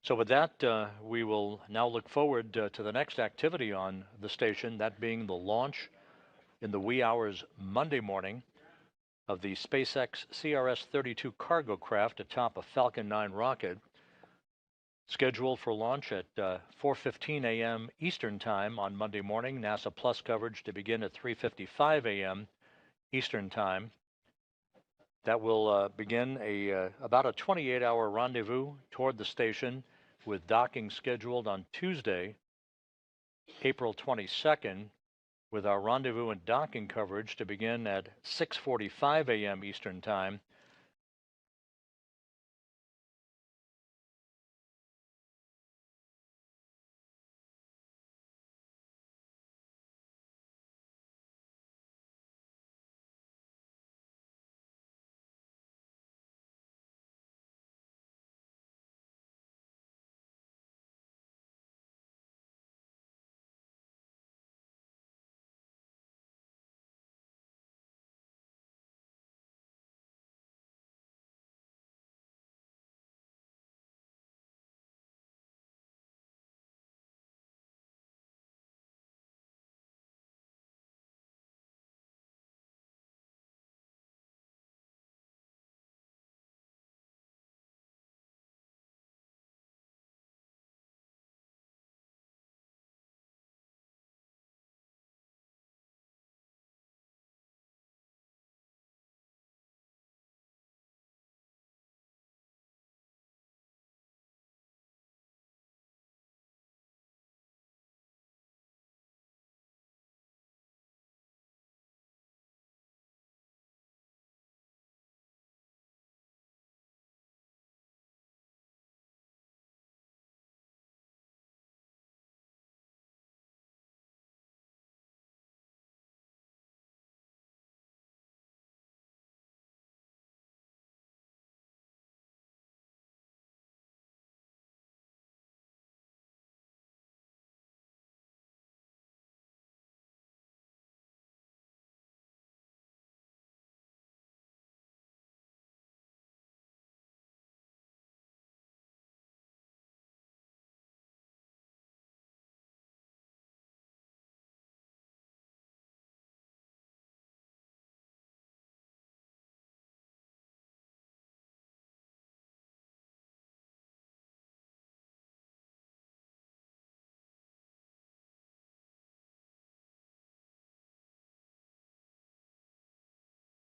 Speaker 1: So with that, we will now look forward to the next activity on the station, that being the launch in the wee hours Monday morning of the SpaceX CRS-32 cargo craft atop a Falcon 9 rocket, scheduled for launch at 4:15 a.m. Eastern Time on Monday morning. NASA Plus coverage to begin at 3:55 a.m. Eastern Time. That will begin about a 28-hour rendezvous toward the station, with docking scheduled on Tuesday, April 22nd, with our rendezvous and docking coverage to begin at 6:45 a.m. Eastern Time